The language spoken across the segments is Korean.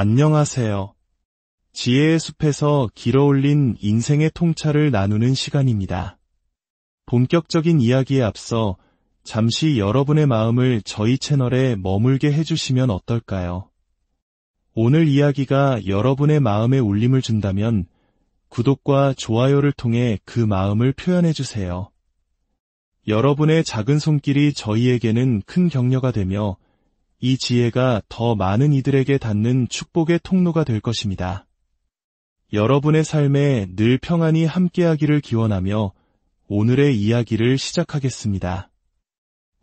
안녕하세요. 지혜의 숲에서 길어올린 인생의 통찰을 나누는 시간입니다. 본격적인 이야기에 앞서 잠시 여러분의 마음을 저희 채널에 머물게 해주시면 어떨까요? 오늘 이야기가 여러분의 마음에 울림을 준다면 구독과 좋아요를 통해 그 마음을 표현해주세요. 여러분의 작은 손길이 저희에게는 큰 격려가 되며 이 지혜가 더 많은 이들에게 닿는 축복의 통로가 될 것입니다. 여러분의 삶에 늘 평안이 함께하기를 기원하며 오늘의 이야기를 시작하겠습니다.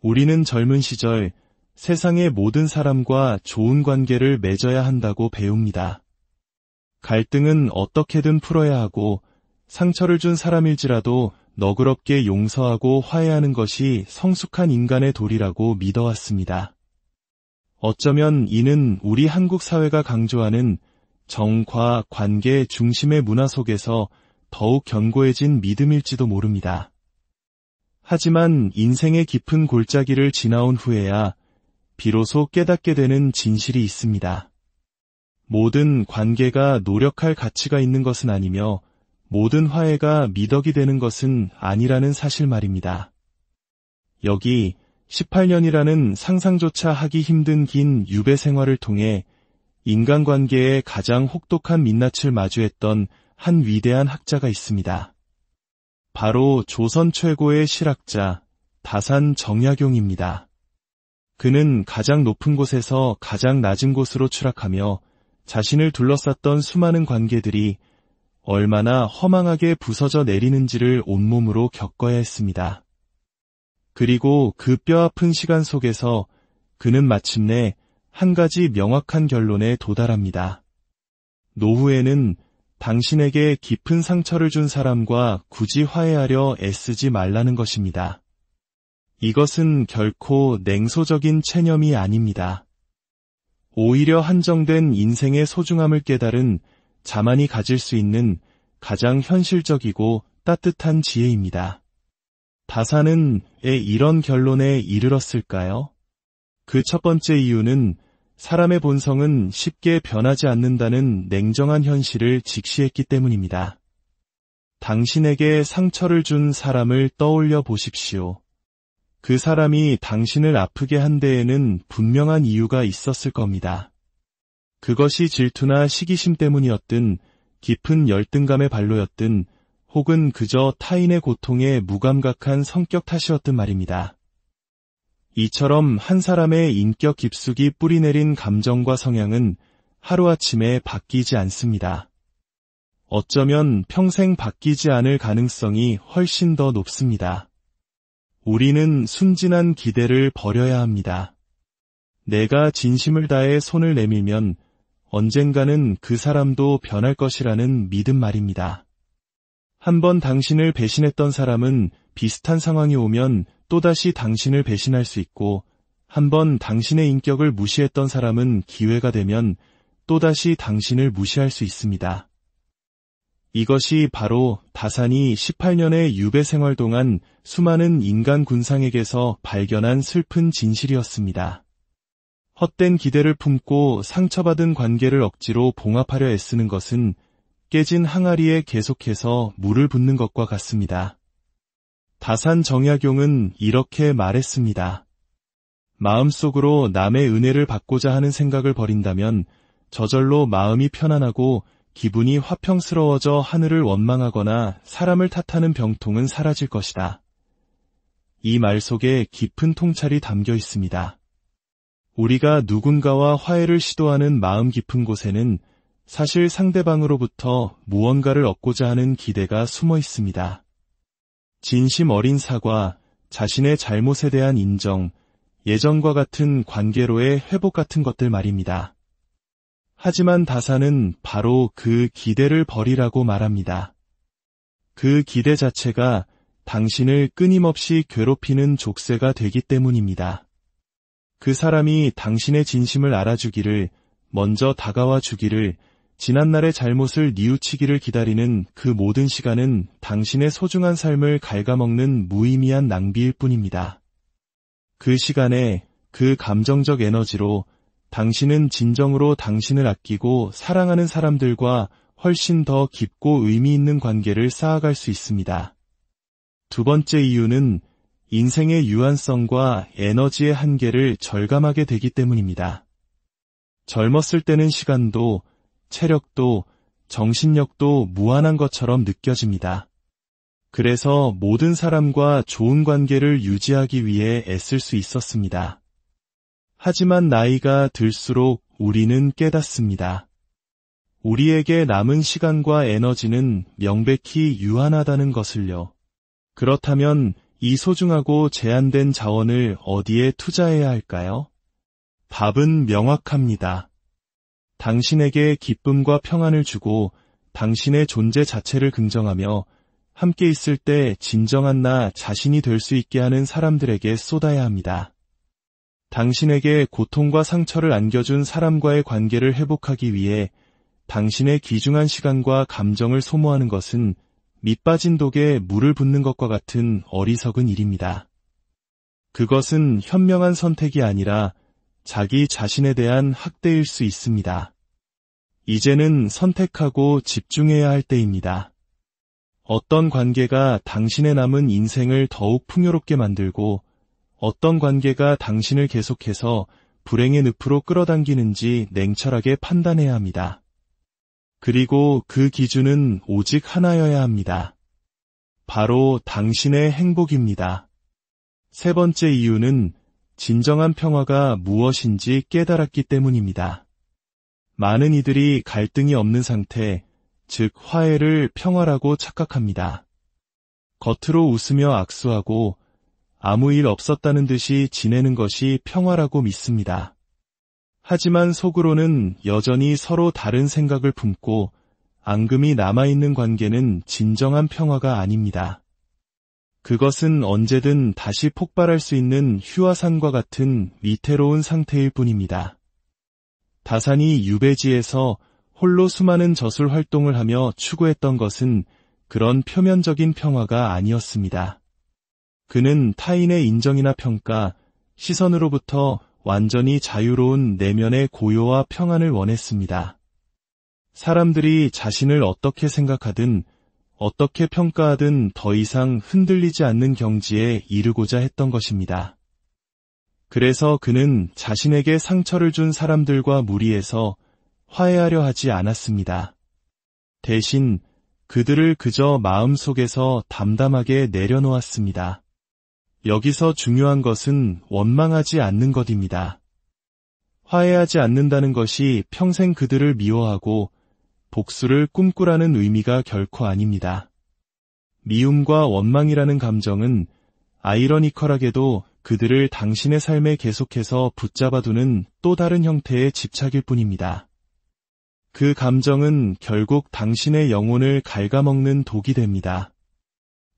우리는 젊은 시절 세상의 모든 사람과 좋은 관계를 맺어야 한다고 배웁니다. 갈등은 어떻게든 풀어야 하고 상처를 준 사람일지라도 너그럽게 용서하고 화해하는 것이 성숙한 인간의 도리라고 믿어왔습니다. 어쩌면 이는 우리 한국 사회가 강조하는 정과 관계 중심의 문화 속에서 더욱 견고해진 믿음일지도 모릅니다. 하지만 인생의 깊은 골짜기를 지나온 후에야 비로소 깨닫게 되는 진실이 있습니다. 모든 관계가 노력할 가치가 있는 것은 아니며 모든 화해가 미덕이 되는 것은 아니라는 사실 말입니다. 여기 18년이라는 상상조차 하기 힘든 긴 유배 생활을 통해 인간관계에 가장 혹독한 민낯을 마주했던 한 위대한 학자가 있습니다. 바로 조선 최고의 실학자 다산 정약용입니다. 그는 가장 높은 곳에서 가장 낮은 곳으로 추락하며 자신을 둘러쌌던 수많은 관계들이 얼마나 허망하게 부서져 내리는지를 온몸으로 겪어야 했습니다. 그리고 그 뼈아픈 시간 속에서 그는 마침내 한 가지 명확한 결론에 도달합니다. 노후에는 당신에게 깊은 상처를 준 사람과 굳이 화해하려 애쓰지 말라는 것입니다. 이것은 결코 냉소적인 체념이 아닙니다. 오히려 한정된 인생의 소중함을 깨달은 자만이 가질 수 있는 가장 현실적이고 따뜻한 지혜입니다. 다산은 왜 이런 결론에 이르렀을까요? 그 첫 번째 이유는 사람의 본성은 쉽게 변하지 않는다는 냉정한 현실을 직시했기 때문입니다. 당신에게 상처를 준 사람을 떠올려 보십시오. 그 사람이 당신을 아프게 한 데에는 분명한 이유가 있었을 겁니다. 그것이 질투나 시기심 때문이었든 깊은 열등감의 발로였든 혹은 그저 타인의 고통에 무감각한 성격 탓이었든 말입니다. 이처럼 한 사람의 인격 깊숙이 뿌리내린 감정과 성향은 하루아침에 바뀌지 않습니다. 어쩌면 평생 바뀌지 않을 가능성이 훨씬 더 높습니다. 우리는 순진한 기대를 버려야 합니다. 내가 진심을 다해 손을 내밀면 언젠가는 그 사람도 변할 것이라는 믿음 말입니다. 한번 당신을 배신했던 사람은 비슷한 상황이 오면 또다시 당신을 배신할 수 있고 한번 당신의 인격을 무시했던 사람은 기회가 되면 또다시 당신을 무시할 수 있습니다. 이것이 바로 다산이 18년의 유배 생활 동안 수많은 인간 군상에게서 발견한 슬픈 진실이었습니다. 헛된 기대를 품고 상처받은 관계를 억지로 봉합하려 애쓰는 것은 깨진 항아리에 계속해서 물을 붓는 것과 같습니다. 다산 정약용은 이렇게 말했습니다. 마음속으로 남의 은혜를 받고자 하는 생각을 버린다면 저절로 마음이 편안하고 기분이 화평스러워져 하늘을 원망하거나 사람을 탓하는 병통은 사라질 것이다. 이 말 속에 깊은 통찰이 담겨 있습니다. 우리가 누군가와 화해를 시도하는 마음 깊은 곳에는 사실 상대방으로부터 무언가를 얻고자 하는 기대가 숨어 있습니다. 진심 어린 사과, 자신의 잘못에 대한 인정, 예전과 같은 관계로의 회복 같은 것들 말입니다. 하지만 다산은 바로 그 기대를 버리라고 말합니다. 그 기대 자체가 당신을 끊임없이 괴롭히는 족쇄가 되기 때문입니다. 그 사람이 당신의 진심을 알아주기를, 먼저 다가와 주기를, 지난날의 잘못을 뉘우치기를 기다리는 그 모든 시간은 당신의 소중한 삶을 갉아먹는 무의미한 낭비일 뿐입니다. 그 시간에 그 감정적 에너지로 당신은 진정으로 당신을 아끼고 사랑하는 사람들과 훨씬 더 깊고 의미 있는 관계를 쌓아갈 수 있습니다. 두 번째 이유는 인생의 유한성과 에너지의 한계를 절감하게 되기 때문입니다. 젊었을 때는 시간도, 체력도, 정신력도 무한한 것처럼 느껴집니다. 그래서 모든 사람과 좋은 관계를 유지하기 위해 애쓸 수 있었습니다. 하지만 나이가 들수록 우리는 깨닫습니다. 우리에게 남은 시간과 에너지는 명백히 유한하다는 것을요. 그렇다면 이 소중하고 제한된 자원을 어디에 투자해야 할까요? 답은 명확합니다. 당신에게 기쁨과 평안을 주고 당신의 존재 자체를 긍정하며 함께 있을 때 진정한 나 자신이 될 수 있게 하는 사람들에게 쏟아야 합니다. 당신에게 고통과 상처를 안겨준 사람과의 관계를 회복하기 위해 당신의 귀중한 시간과 감정을 소모하는 것은 밑빠진 독에 물을 붓는 것과 같은 어리석은 일입니다. 그것은 현명한 선택이 아니라 자기 자신에 대한 학대일 수 있습니다. 이제는 선택하고 집중해야 할 때입니다. 어떤 관계가 당신의 남은 인생을 더욱 풍요롭게 만들고 어떤 관계가 당신을 계속해서 불행의 늪으로 끌어당기는지 냉철하게 판단해야 합니다. 그리고 그 기준은 오직 하나여야 합니다. 바로 당신의 행복입니다. 세 번째 이유는 진정한 평화가 무엇인지 깨달았기 때문입니다. 많은 이들이 갈등이 없는 상태, 즉 화해를 평화라고 착각합니다. 겉으로 웃으며 악수하고 아무 일 없었다는 듯이 지내는 것이 평화라고 믿습니다. 하지만 속으로는 여전히 서로 다른 생각을 품고 앙금이 남아있는 관계는 진정한 평화가 아닙니다. 그것은 언제든 다시 폭발할 수 있는 휴화산과 같은 위태로운 상태일 뿐입니다. 다산이 유배지에서 홀로 수많은 저술 활동을 하며 추구했던 것은 그런 표면적인 평화가 아니었습니다. 그는 타인의 인정이나 평가, 시선으로부터 완전히 자유로운 내면의 고요와 평안을 원했습니다. 사람들이 자신을 어떻게 생각하든 어떻게 평가하든 더 이상 흔들리지 않는 경지에 이르고자 했던 것입니다. 그래서 그는 자신에게 상처를 준 사람들과 무리해서 화해하려 하지 않았습니다. 대신 그들을 그저 마음속에서 담담하게 내려놓았습니다. 여기서 중요한 것은 원망하지 않는 것입니다. 화해하지 않는다는 것이 평생 그들을 미워하고 복수를 꿈꾸라는 의미가 결코 아닙니다. 미움과 원망이라는 감정은 아이러니컬하게도 그들을 당신의 삶에 계속해서 붙잡아두는 또 다른 형태의 집착일 뿐입니다. 그 감정은 결국 당신의 영혼을 갉아먹는 독이 됩니다.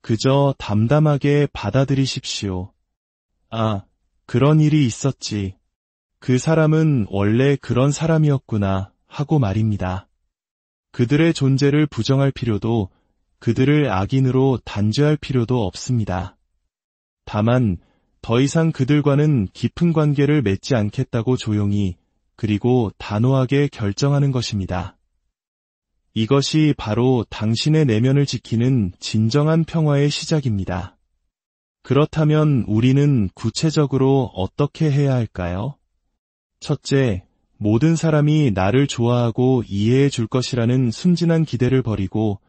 그저 담담하게 받아들이십시오. 아, 그런 일이 있었지. 그 사람은 원래 그런 사람이었구나 하고 말입니다. 그들의 존재를 부정할 필요도 그들을 악인으로 단죄할 필요도 없습니다. 다만 더 이상 그들과는 깊은 관계를 맺지 않겠다고 조용히 그리고 단호하게 결정하는 것입니다. 이것이 바로 당신의 내면을 지키는 진정한 평화의 시작입니다. 그렇다면 우리는 구체적으로 어떻게 해야 할까요? 첫째, 모든 사람이 나를 좋아하고 이해해 줄 것이라는 순진한 기대를 버리고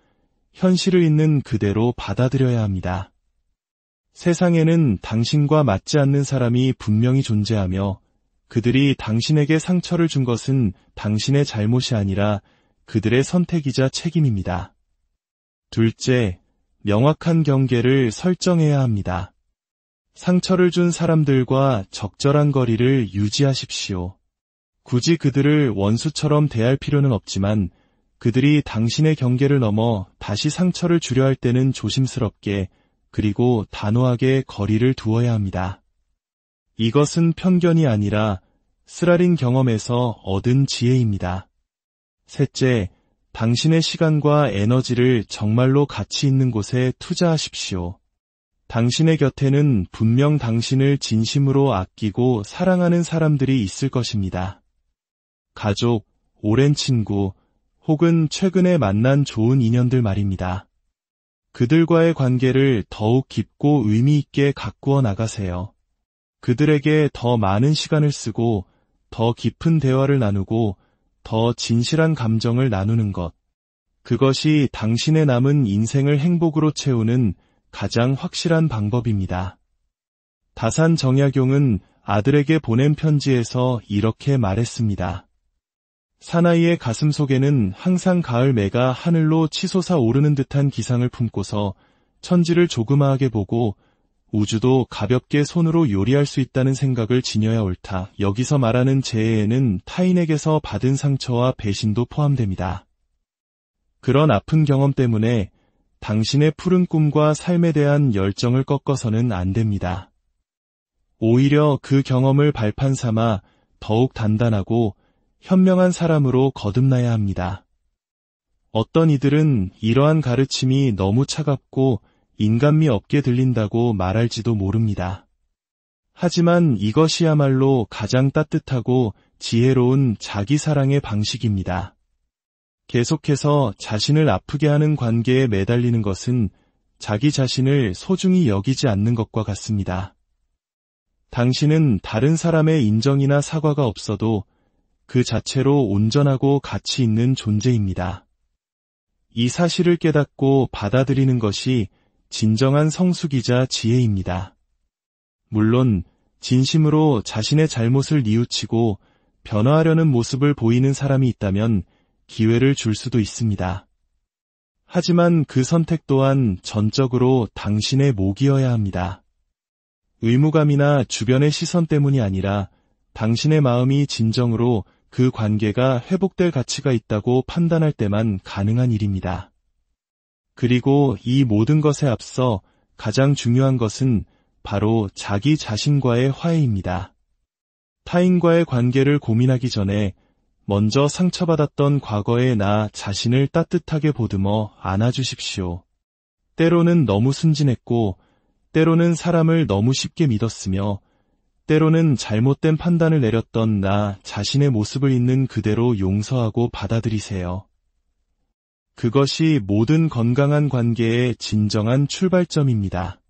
현실을 있는 그대로 받아들여야 합니다. 세상에는 당신과 맞지 않는 사람이 분명히 존재하며 그들이 당신에게 상처를 준 것은 당신의 잘못이 아니라 그들의 선택이자 책임입니다. 둘째, 명확한 경계를 설정해야 합니다. 상처를 준 사람들과 적절한 거리를 유지하십시오. 굳이 그들을 원수처럼 대할 필요는 없지만 그들이 당신의 경계를 넘어 다시 상처를 주려 할 때는 조심스럽게 그리고 단호하게 거리를 두어야 합니다. 이것은 편견이 아니라 쓰라린 경험에서 얻은 지혜입니다. 셋째, 당신의 시간과 에너지를 정말로 가치 있는 곳에 투자하십시오. 당신의 곁에는 분명 당신을 진심으로 아끼고 사랑하는 사람들이 있을 것입니다. 가족, 오랜 친구, 혹은 최근에 만난 좋은 인연들 말입니다. 그들과의 관계를 더욱 깊고 의미 있게 가꾸어 나가세요. 그들에게 더 많은 시간을 쓰고 더 깊은 대화를 나누고 더 진실한 감정을 나누는 것. 그것이 당신의 남은 인생을 행복으로 채우는 가장 확실한 방법입니다. 다산 정약용은 아들에게 보낸 편지에서 이렇게 말했습니다. 사나이의 가슴 속에는 항상 가을 매가 하늘로 치솟아 오르는 듯한 기상을 품고서 천지를 조그마하게 보고 우주도 가볍게 손으로 요리할 수 있다는 생각을 지녀야 옳다. 여기서 말하는 재해에는 타인에게서 받은 상처와 배신도 포함됩니다. 그런 아픈 경험 때문에 당신의 푸른 꿈과 삶에 대한 열정을 꺾어서는 안 됩니다. 오히려 그 경험을 발판 삼아 더욱 단단하고 현명한 사람으로 거듭나야 합니다. 어떤 이들은 이러한 가르침이 너무 차갑고 인간미 없게 들린다고 말할지도 모릅니다. 하지만 이것이야말로 가장 따뜻하고 지혜로운 자기 사랑의 방식입니다. 계속해서 자신을 아프게 하는 관계에 매달리는 것은 자기 자신을 소중히 여기지 않는 것과 같습니다. 당신은 다른 사람의 인정이나 사과가 없어도 그 자체로 온전하고 가치 있는 존재입니다. 이 사실을 깨닫고 받아들이는 것이 진정한 성숙이자 지혜입니다. 물론 진심으로 자신의 잘못을 뉘우치고 변화하려는 모습을 보이는 사람이 있다면 기회를 줄 수도 있습니다. 하지만 그 선택 또한 전적으로 당신의 몫이어야 합니다. 의무감이나 주변의 시선 때문이 아니라 당신의 마음이 진정으로 그 관계가 회복될 가치가 있다고 판단할 때만 가능한 일입니다. 그리고 이 모든 것에 앞서 가장 중요한 것은 바로 자기 자신과의 화해입니다. 타인과의 관계를 고민하기 전에 먼저 상처받았던 과거의 나 자신을 따뜻하게 보듬어 안아주십시오. 때로는 너무 순진했고, 때로는 사람을 너무 쉽게 믿었으며, 때로는 잘못된 판단을 내렸던 나 자신의 모습을 있는 그대로 용서하고 받아들이세요. 그것이 모든 건강한 관계의 진정한 출발점입니다.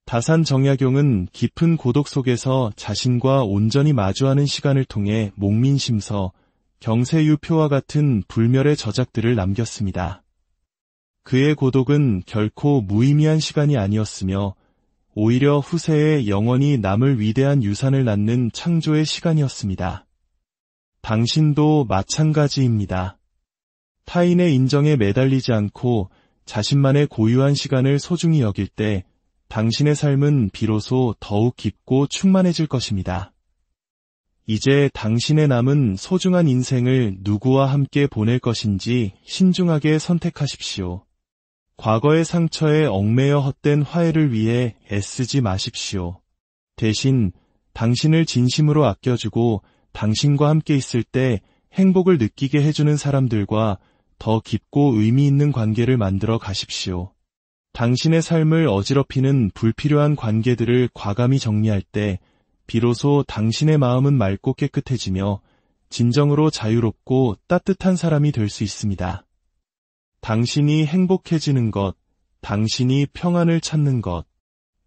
다산 정약용은 깊은 고독 속에서 자신과 온전히 마주하는 시간을 통해 목민심서, 경세유표와 같은 불멸의 저작들을 남겼습니다. 그의 고독은 결코 무의미한 시간이 아니었으며 오히려 후세에 영원히 남을 위대한 유산을 낳는 창조의 시간이었습니다. 당신도 마찬가지입니다. 타인의 인정에 매달리지 않고 자신만의 고유한 시간을 소중히 여길 때 당신의 삶은 비로소 더욱 깊고 충만해질 것입니다. 이제 당신의 남은 소중한 인생을 누구와 함께 보낼 것인지 신중하게 선택하십시오. 과거의 상처에 얽매여 헛된 화해를 위해 애쓰지 마십시오. 대신 당신을 진심으로 아껴주고 당신과 함께 있을 때 행복을 느끼게 해주는 사람들과 더 깊고 의미 있는 관계를 만들어 가십시오. 당신의 삶을 어지럽히는 불필요한 관계들을 과감히 정리할 때 비로소 당신의 마음은 맑고 깨끗해지며 진정으로 자유롭고 따뜻한 사람이 될 수 있습니다. 당신이 행복해지는 것, 당신이 평안을 찾는 것,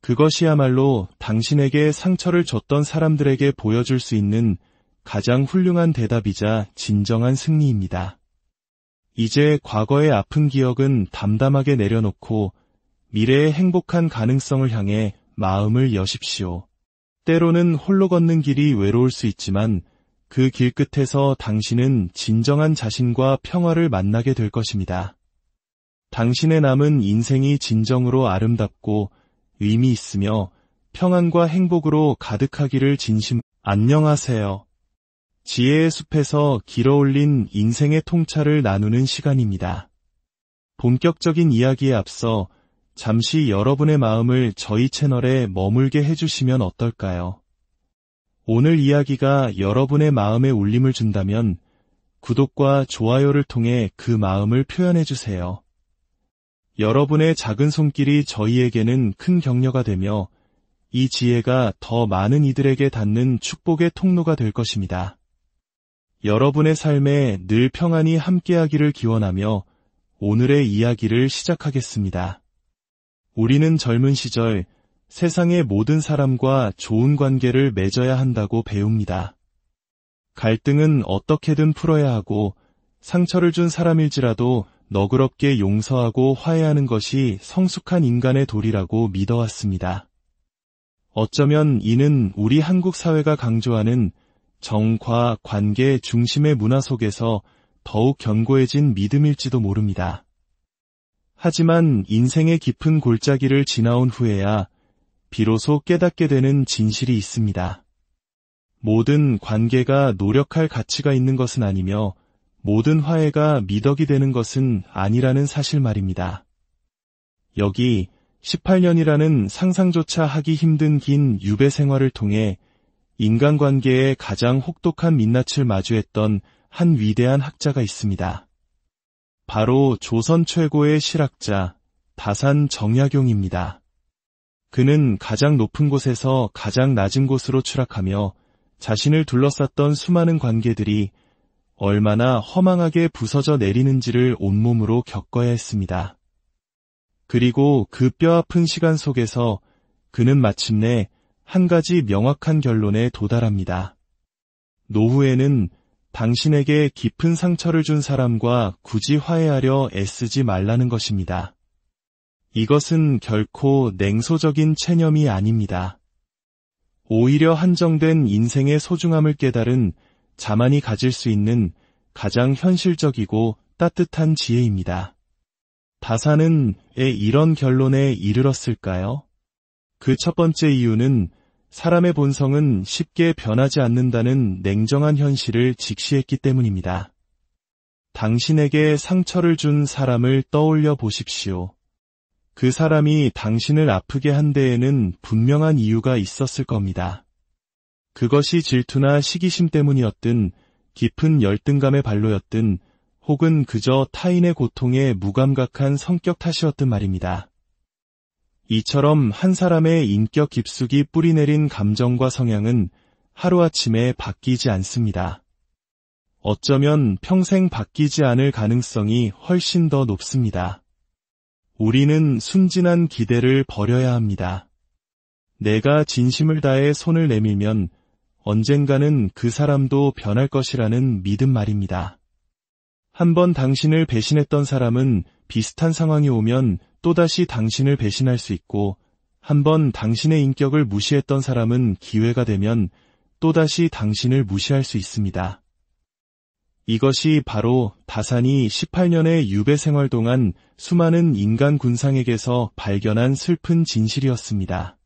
그것이야말로 당신에게 상처를 줬던 사람들에게 보여줄 수 있는 가장 훌륭한 대답이자 진정한 승리입니다. 이제 과거의 아픈 기억은 담담하게 내려놓고 미래의 행복한 가능성을 향해 마음을 여십시오. 때로는 홀로 걷는 길이 외로울 수 있지만 그 길 끝에서 당신은 진정한 자신과 평화를 만나게 될 것입니다. 당신의 남은 인생이 진정으로 아름답고 의미 있으며 평안과 행복으로 가득하기를 안녕하세요. 지혜의 숲에서 길어올린 인생의 통찰을 나누는 시간입니다. 본격적인 이야기에 앞서 잠시 여러분의 마음을 저희 채널에 머물게 해주시면 어떨까요? 오늘 이야기가 여러분의 마음에 울림을 준다면 구독과 좋아요를 통해 그 마음을 표현해주세요. 여러분의 작은 손길이 저희에게는 큰 격려가 되며 이 지혜가 더 많은 이들에게 닿는 축복의 통로가 될 것입니다. 여러분의 삶에 늘 평안이 함께하기를 기원하며 오늘의 이야기를 시작하겠습니다. 우리는 젊은 시절 세상의 모든 사람과 좋은 관계를 맺어야 한다고 배웁니다. 갈등은 어떻게든 풀어야 하고 상처를 준 사람일지라도 너그럽게 용서하고 화해하는 것이 성숙한 인간의 도리라고 믿어왔습니다. 어쩌면 이는 우리 한국 사회가 강조하는 정과 관계 중심의 문화 속에서 더욱 견고해진 믿음일지도 모릅니다. 하지만 인생의 깊은 골짜기를 지나온 후에야 비로소 깨닫게 되는 진실이 있습니다. 모든 관계가 노력할 가치가 있는 것은 아니며 모든 화해가 미덕이 되는 것은 아니라는 사실 말입니다. 여기 18년이라는 상상조차 하기 힘든 긴 유배 생활을 통해 인간관계에 가장 혹독한 민낯을 마주했던 한 위대한 학자가 있습니다. 바로 조선 최고의 실학자 다산 정약용입니다. 그는 가장 높은 곳에서 가장 낮은 곳으로 추락하며 자신을 둘러쌌던 수많은 관계들이 얼마나 허망하게 부서져 내리는지를 온몸으로 겪어야 했습니다. 그리고 그 뼈아픈 시간 속에서 그는 마침내 한 가지 명확한 결론에 도달합니다. 노후에는 당신에게 깊은 상처를 준 사람과 굳이 화해하려 애쓰지 말라는 것입니다. 이것은 결코 냉소적인 체념이 아닙니다. 오히려 한정된 인생의 소중함을 깨달은 자만이 가질 수 있는 가장 현실적이고 따뜻한 지혜입니다. 다산은 왜 이런 결론에 이르렀을까요? 그 첫 번째 이유는 사람의 본성은 쉽게 변하지 않는다는 냉정한 현실을 직시했기 때문입니다. 당신에게 상처를 준 사람을 떠올려 보십시오. 그 사람이 당신을 아프게 한 데에는 분명한 이유가 있었을 겁니다. 그것이 질투나 시기심 때문이었든 깊은 열등감의 발로였든 혹은 그저 타인의 고통에 무감각한 성격 탓이었든 말입니다. 이처럼 한 사람의 인격 깊숙이 뿌리내린 감정과 성향은 하루아침에 바뀌지 않습니다. 어쩌면 평생 바뀌지 않을 가능성이 훨씬 더 높습니다. 우리는 순진한 기대를 버려야 합니다. 내가 진심을 다해 손을 내밀면 언젠가는 그 사람도 변할 것이라는 믿음 말입니다. 한번 당신을 배신했던 사람은 비슷한 상황이 오면 또다시 당신을 배신할 수 있고 한번 당신의 인격을 무시했던 사람은 기회가 되면 또다시 당신을 무시할 수 있습니다. 이것이 바로 다산이 18년의 유배 생활 동안 수많은 인간 군상에게서 발견한 슬픈 진실이었습니다.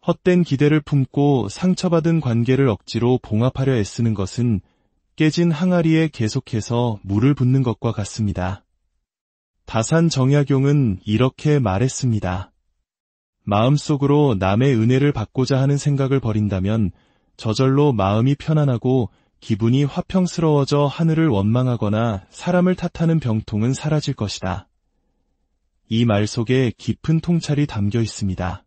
헛된 기대를 품고 상처받은 관계를 억지로 봉합하려 애쓰는 것은 깨진 항아리에 계속해서 물을 붓는 것과 같습니다. 다산 정약용은 이렇게 말했습니다. 마음속으로 남의 은혜를 받고자 하는 생각을 버린다면 저절로 마음이 편안하고 기분이 화평스러워져 하늘을 원망하거나 사람을 탓하는 병통은 사라질 것이다. 이 말 속에 깊은 통찰이 담겨 있습니다.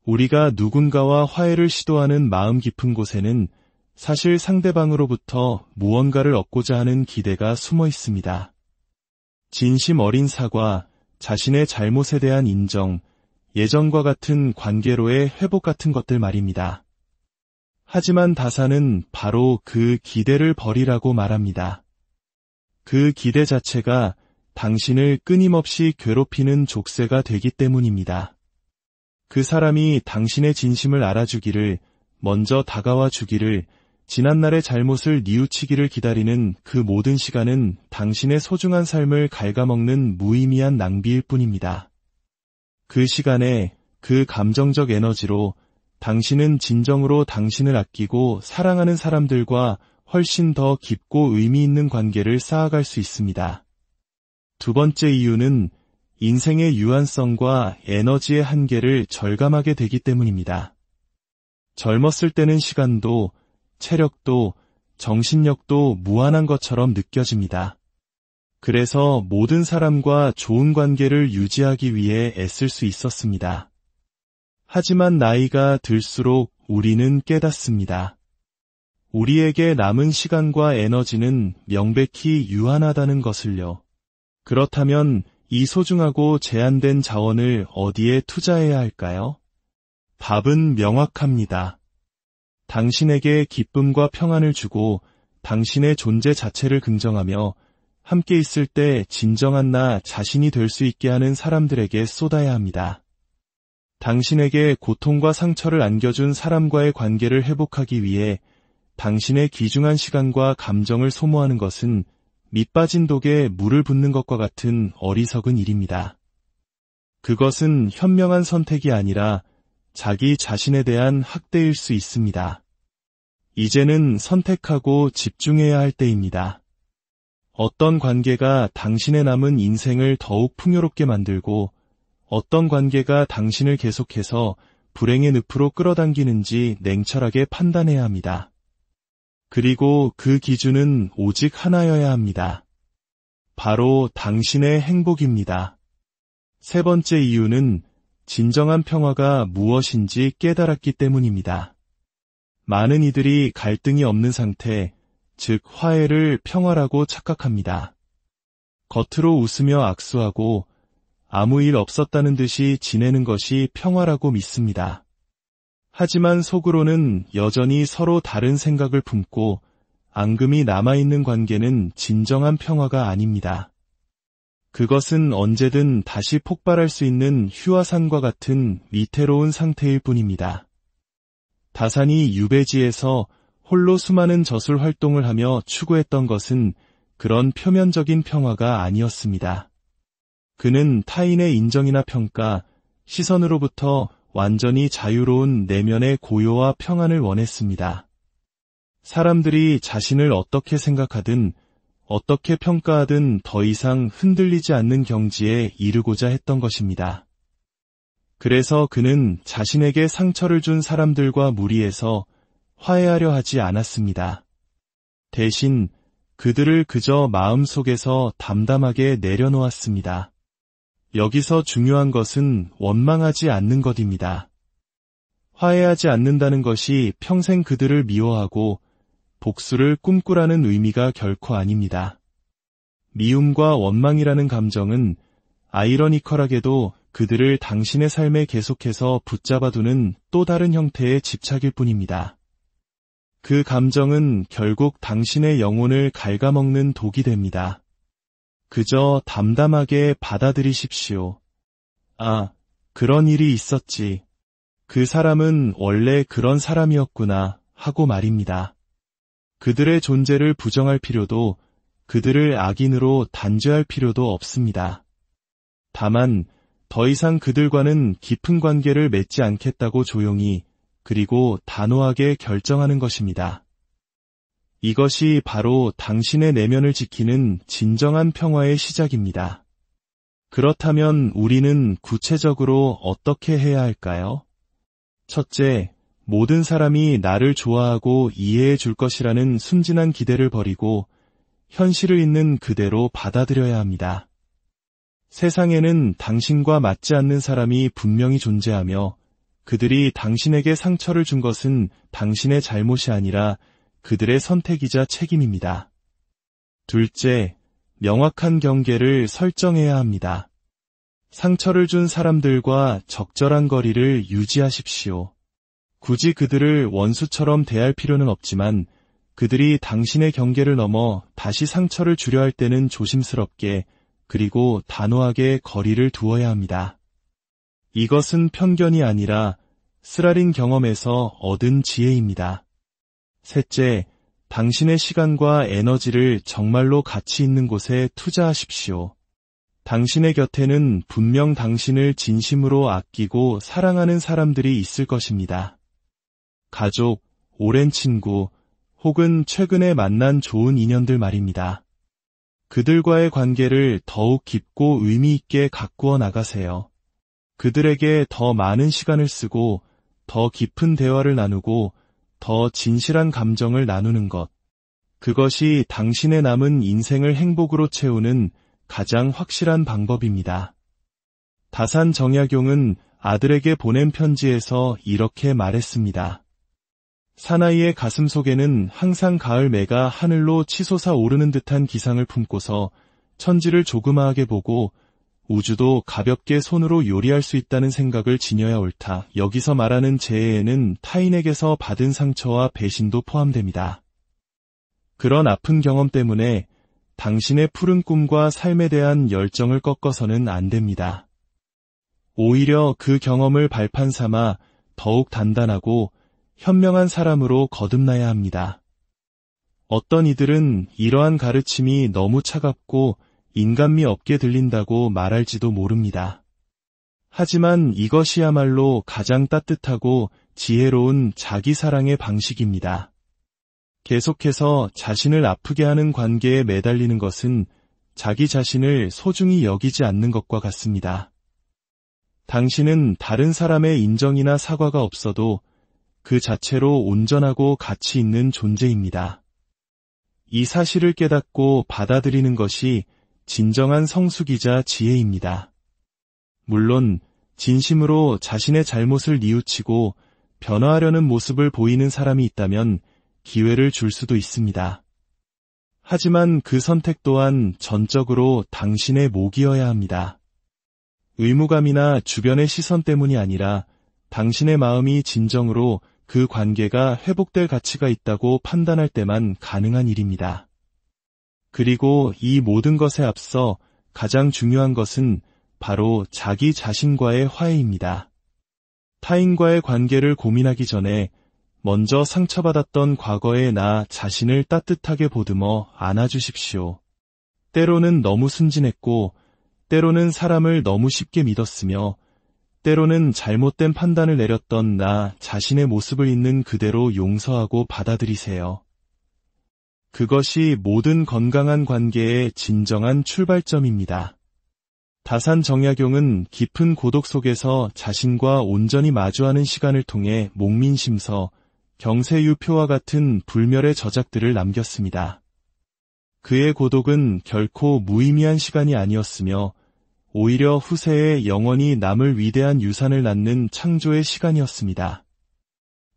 우리가 누군가와 화해를 시도하는 마음 깊은 곳에는 사실 상대방으로부터 무언가를 얻고자 하는 기대가 숨어 있습니다. 진심 어린 사과, 자신의 잘못에 대한 인정, 예전과 같은 관계로의 회복 같은 것들 말입니다. 하지만 다산은 바로 그 기대를 버리라고 말합니다. 그 기대 자체가 당신을 끊임없이 괴롭히는 족쇄가 되기 때문입니다. 그 사람이 당신의 진심을 알아주기를, 먼저 다가와 주기를, 지난날의 잘못을 뉘우치기를 기다리는 그 모든 시간은 당신의 소중한 삶을 갉아먹는 무의미한 낭비일 뿐입니다. 그 시간에 그 감정적 에너지로 당신은 진정으로 당신을 아끼고 사랑하는 사람들과 훨씬 더 깊고 의미 있는 관계를 쌓아갈 수 있습니다. 두 번째 이유는 인생의 유한성과 에너지의 한계를 절감하게 되기 때문입니다. 젊었을 때는 시간도 체력도 정신력도 무한한 것처럼 느껴집니다. 그래서 모든 사람과 좋은 관계를 유지하기 위해 애쓸 수 있었습니다. 하지만 나이가 들수록 우리는 깨닫습니다. 우리에게 남은 시간과 에너지는 명백히 유한하다는 것을요. 그렇다면 이 소중하고 제한된 자원을 어디에 투자해야 할까요? 답은 명확합니다. 당신에게 기쁨과 평안을 주고 당신의 존재 자체를 긍정하며 함께 있을 때 진정한 나 자신이 될 수 있게 하는 사람들에게 쏟아야 합니다. 당신에게 고통과 상처를 안겨준 사람과의 관계를 회복하기 위해 당신의 귀중한 시간과 감정을 소모하는 것은 밑빠진 독에 물을 붓는 것과 같은 어리석은 일입니다. 그것은 현명한 선택이 아니라 자기 자신에 대한 학대일 수 있습니다. 이제는 선택하고 집중해야 할 때입니다. 어떤 관계가 당신의 남은 인생을 더욱 풍요롭게 만들고 어떤 관계가 당신을 계속해서 불행의 늪으로 끌어당기는지 냉철하게 판단해야 합니다. 그리고 그 기준은 오직 하나여야 합니다. 바로 당신의 행복입니다. 세 번째 이유는 진정한 평화가 무엇인지 깨달았기 때문입니다. 많은 이들이 갈등이 없는 상태, 즉 화해를 평화라고 착각합니다. 겉으로 웃으며 악수하고 아무 일 없었다는 듯이 지내는 것이 평화라고 믿습니다. 하지만 속으로는 여전히 서로 다른 생각을 품고 앙금이 남아있는 관계는 진정한 평화가 아닙니다. 그것은 언제든 다시 폭발할 수 있는 휴화산과 같은 위태로운 상태일 뿐입니다. 다산이 유배지에서 홀로 수많은 저술 활동을 하며 추구했던 것은 그런 표면적인 평화가 아니었습니다. 그는 타인의 인정이나 평가, 시선으로부터 완전히 자유로운 내면의 고요와 평안을 원했습니다. 사람들이 자신을 어떻게 생각하든 어떻게 평가하든 더 이상 흔들리지 않는 경지에 이르고자 했던 것입니다. 그래서 그는 자신에게 상처를 준 사람들과 무리해서 화해하려 하지 않았습니다. 대신 그들을 그저 마음속에서 담담하게 내려놓았습니다. 여기서 중요한 것은 원망하지 않는 것입니다. 화해하지 않는다는 것이 평생 그들을 미워하고 복수를 꿈꾸라는 의미가 결코 아닙니다. 미움과 원망이라는 감정은 아이러니컬하게도 그들을 당신의 삶에 계속해서 붙잡아두는 또 다른 형태의 집착일 뿐입니다. 그 감정은 결국 당신의 영혼을 갉아먹는 독이 됩니다. 그저 담담하게 받아들이십시오. 아, 그런 일이 있었지. 그 사람은 원래 그런 사람이었구나 하고 말입니다. 그들의 존재를 부정할 필요도 그들을 악인으로 단죄할 필요도 없습니다. 다만 더 이상 그들과는 깊은 관계를 맺지 않겠다고 조용히 그리고 단호하게 결정하는 것입니다. 이것이 바로 당신의 내면을 지키는 진정한 평화의 시작입니다. 그렇다면 우리는 구체적으로 어떻게 해야 할까요? 첫째, 모든 사람이 나를 좋아하고 이해해 줄 것이라는 순진한 기대를 버리고 현실을 있는 그대로 받아들여야 합니다. 세상에는 당신과 맞지 않는 사람이 분명히 존재하며 그들이 당신에게 상처를 준 것은 당신의 잘못이 아니라 그들의 선택이자 책임입니다. 둘째, 명확한 경계를 설정해야 합니다. 상처를 준 사람들과 적절한 거리를 유지하십시오. 굳이 그들을 원수처럼 대할 필요는 없지만 그들이 당신의 경계를 넘어 다시 상처를 주려 할 때는 조심스럽게 그리고 단호하게 거리를 두어야 합니다. 이것은 편견이 아니라 쓰라린 경험에서 얻은 지혜입니다. 셋째, 당신의 시간과 에너지를 정말로 가치 있는 곳에 투자하십시오. 당신의 곁에는 분명 당신을 진심으로 아끼고 사랑하는 사람들이 있을 것입니다. 가족, 오랜 친구, 혹은 최근에 만난 좋은 인연들 말입니다. 그들과의 관계를 더욱 깊고 의미 있게 가꾸어 나가세요. 그들에게 더 많은 시간을 쓰고 더 깊은 대화를 나누고 더 진실한 감정을 나누는 것. 그것이 당신의 남은 인생을 행복으로 채우는 가장 확실한 방법입니다. 다산 정약용은 아들에게 보낸 편지에서 이렇게 말했습니다. 사나이의 가슴 속에는 항상 가을 매가 하늘로 치솟아 오르는 듯한 기상을 품고서 천지를 조그마하게 보고 우주도 가볍게 손으로 요리할 수 있다는 생각을 지녀야 옳다. 여기서 말하는 재해에는 타인에게서 받은 상처와 배신도 포함됩니다. 그런 아픈 경험 때문에 당신의 푸른 꿈과 삶에 대한 열정을 꺾어서는 안 됩니다. 오히려 그 경험을 발판 삼아 더욱 단단하고 현명한 사람으로 거듭나야 합니다. 어떤 이들은 이러한 가르침이 너무 차갑고 인간미 없게 들린다고 말할지도 모릅니다. 하지만 이것이야말로 가장 따뜻하고 지혜로운 자기 사랑의 방식입니다. 계속해서 자신을 아프게 하는 관계에 매달리는 것은 자기 자신을 소중히 여기지 않는 것과 같습니다. 당신은 다른 사람의 인정이나 사과가 없어도 그 자체로 온전하고 가치 있는 존재입니다. 이 사실을 깨닫고 받아들이는 것이 진정한 성숙이자 지혜입니다. 물론 진심으로 자신의 잘못을 뉘우치고 변화하려는 모습을 보이는 사람이 있다면 기회를 줄 수도 있습니다. 하지만 그 선택 또한 전적으로 당신의 몫이어야 합니다. 의무감이나 주변의 시선 때문이 아니라 당신의 마음이 진정으로 그 관계가 회복될 가치가 있다고 판단할 때만 가능한 일입니다. 그리고 이 모든 것에 앞서 가장 중요한 것은 바로 자기 자신과의 화해입니다. 타인과의 관계를 고민하기 전에 먼저 상처받았던 과거의 나 자신을 따뜻하게 보듬어 안아주십시오. 때로는 너무 순진했고, 때로는 사람을 너무 쉽게 믿었으며, 때로는 잘못된 판단을 내렸던 나 자신의 모습을 있는 그대로 용서하고 받아들이세요. 그것이 모든 건강한 관계의 진정한 출발점입니다. 다산 정약용은 깊은 고독 속에서 자신과 온전히 마주하는 시간을 통해 목민심서, 경세유표와 같은 불멸의 저작들을 남겼습니다. 그의 고독은 결코 무의미한 시간이 아니었으며 오히려 후세에 영원히 남을 위대한 유산을 낳는 창조의 시간이었습니다.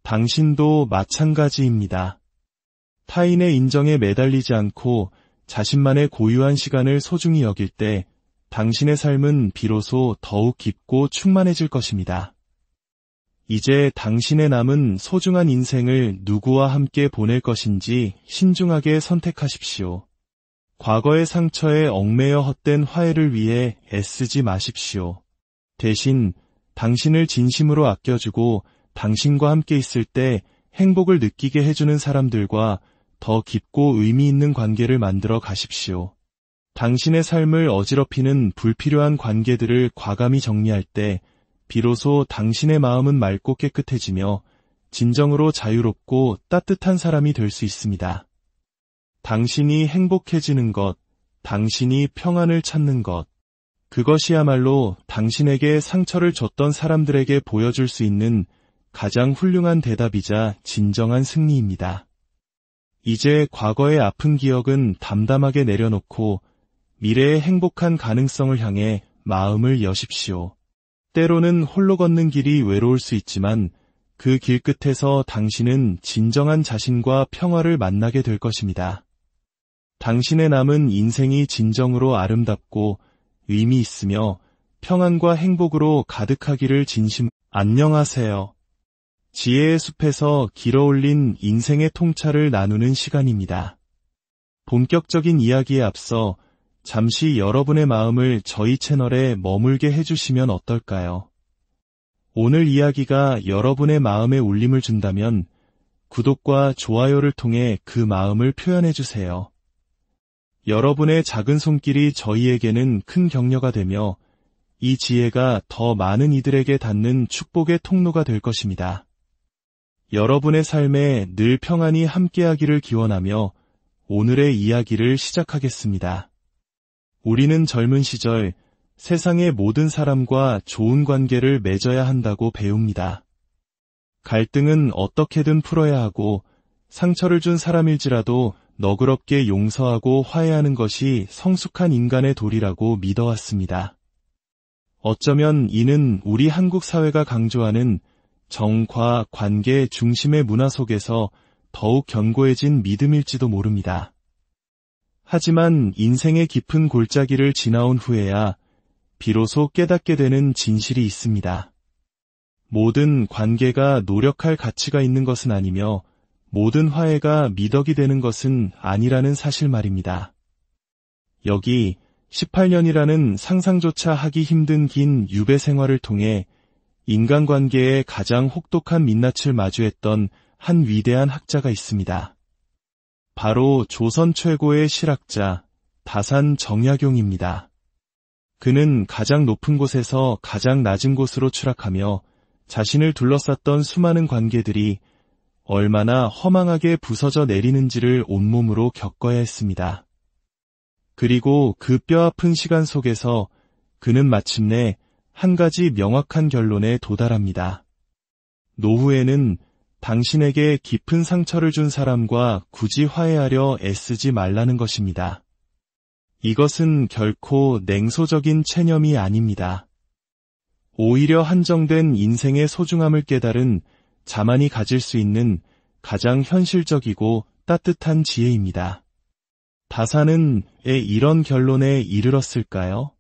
당신도 마찬가지입니다. 타인의 인정에 매달리지 않고 자신만의 고유한 시간을 소중히 여길 때 당신의 삶은 비로소 더욱 깊고 충만해질 것입니다. 이제 당신의 남은 소중한 인생을 누구와 함께 보낼 것인지 신중하게 선택하십시오. 과거의 상처에 얽매여 헛된 화해를 위해 애쓰지 마십시오. 대신 당신을 진심으로 아껴주고 당신과 함께 있을 때 행복을 느끼게 해주는 사람들과 더 깊고 의미 있는 관계를 만들어 가십시오. 당신의 삶을 어지럽히는 불필요한 관계들을 과감히 정리할 때 비로소 당신의 마음은 맑고 깨끗해지며 진정으로 자유롭고 따뜻한 사람이 될 수 있습니다. 당신이 행복해지는 것, 당신이 평안을 찾는 것, 그것이야말로 당신에게 상처를 줬던 사람들에게 보여줄 수 있는 가장 훌륭한 대답이자 진정한 승리입니다. 이제 과거의 아픈 기억은 담담하게 내려놓고 미래의 행복한 가능성을 향해 마음을 여십시오. 때로는 홀로 걷는 길이 외로울 수 있지만 그 길 끝에서 당신은 진정한 자신과 평화를 만나게 될 것입니다. 당신의 남은 인생이 진정으로 아름답고 의미 있으며 평안과 행복으로 가득하기를 안녕하세요. 지혜의 숲에서 길어올린 인생의 통찰을 나누는 시간입니다. 본격적인 이야기에 앞서 잠시 여러분의 마음을 저희 채널에 머물게 해주시면 어떨까요? 오늘 이야기가 여러분의 마음에 울림을 준다면 구독과 좋아요를 통해 그 마음을 표현해주세요. 여러분의 작은 손길이 저희에게는 큰 격려가 되며 이 지혜가 더 많은 이들에게 닿는 축복의 통로가 될 것입니다. 여러분의 삶에 늘 평안이 함께하기를 기원하며 오늘의 이야기를 시작하겠습니다. 우리는 젊은 시절 세상의 모든 사람과 좋은 관계를 맺어야 한다고 배웁니다. 갈등은 어떻게든 풀어야 하고 상처를 준 사람일지라도 너그럽게 용서하고 화해하는 것이 성숙한 인간의 도리라고 믿어왔습니다. 어쩌면 이는 우리 한국 사회가 강조하는 정과 관계 중심의 문화 속에서 더욱 견고해진 믿음일지도 모릅니다. 하지만 인생의 깊은 골짜기를 지나온 후에야 비로소 깨닫게 되는 진실이 있습니다. 모든 관계가 노력할 가치가 있는 것은 아니며 모든 화해가 미덕이 되는 것은 아니라는 사실 말입니다. 여기 18년이라는 상상조차 하기 힘든 긴 유배 생활을 통해 인간관계에 가장 혹독한 민낯을 마주했던 한 위대한 학자가 있습니다. 바로 조선 최고의 실학자 다산 정약용입니다. 그는 가장 높은 곳에서 가장 낮은 곳으로 추락하며 자신을 둘러쌌던 수많은 관계들이 얼마나 허망하게 부서져 내리는지를 온몸으로 겪어야 했습니다. 그리고 그 뼈아픈 시간 속에서 그는 마침내 한 가지 명확한 결론에 도달합니다. 노후에는 당신에게 깊은 상처를 준 사람과 굳이 화해하려 애쓰지 말라는 것입니다. 이것은 결코 냉소적인 체념이 아닙니다. 오히려 한정된 인생의 소중함을 깨달은 자만이 가질 수 있는 가장 현실적이고 따뜻한 지혜입니다. 다산은 왜 이런 결론에 이르렀을까요?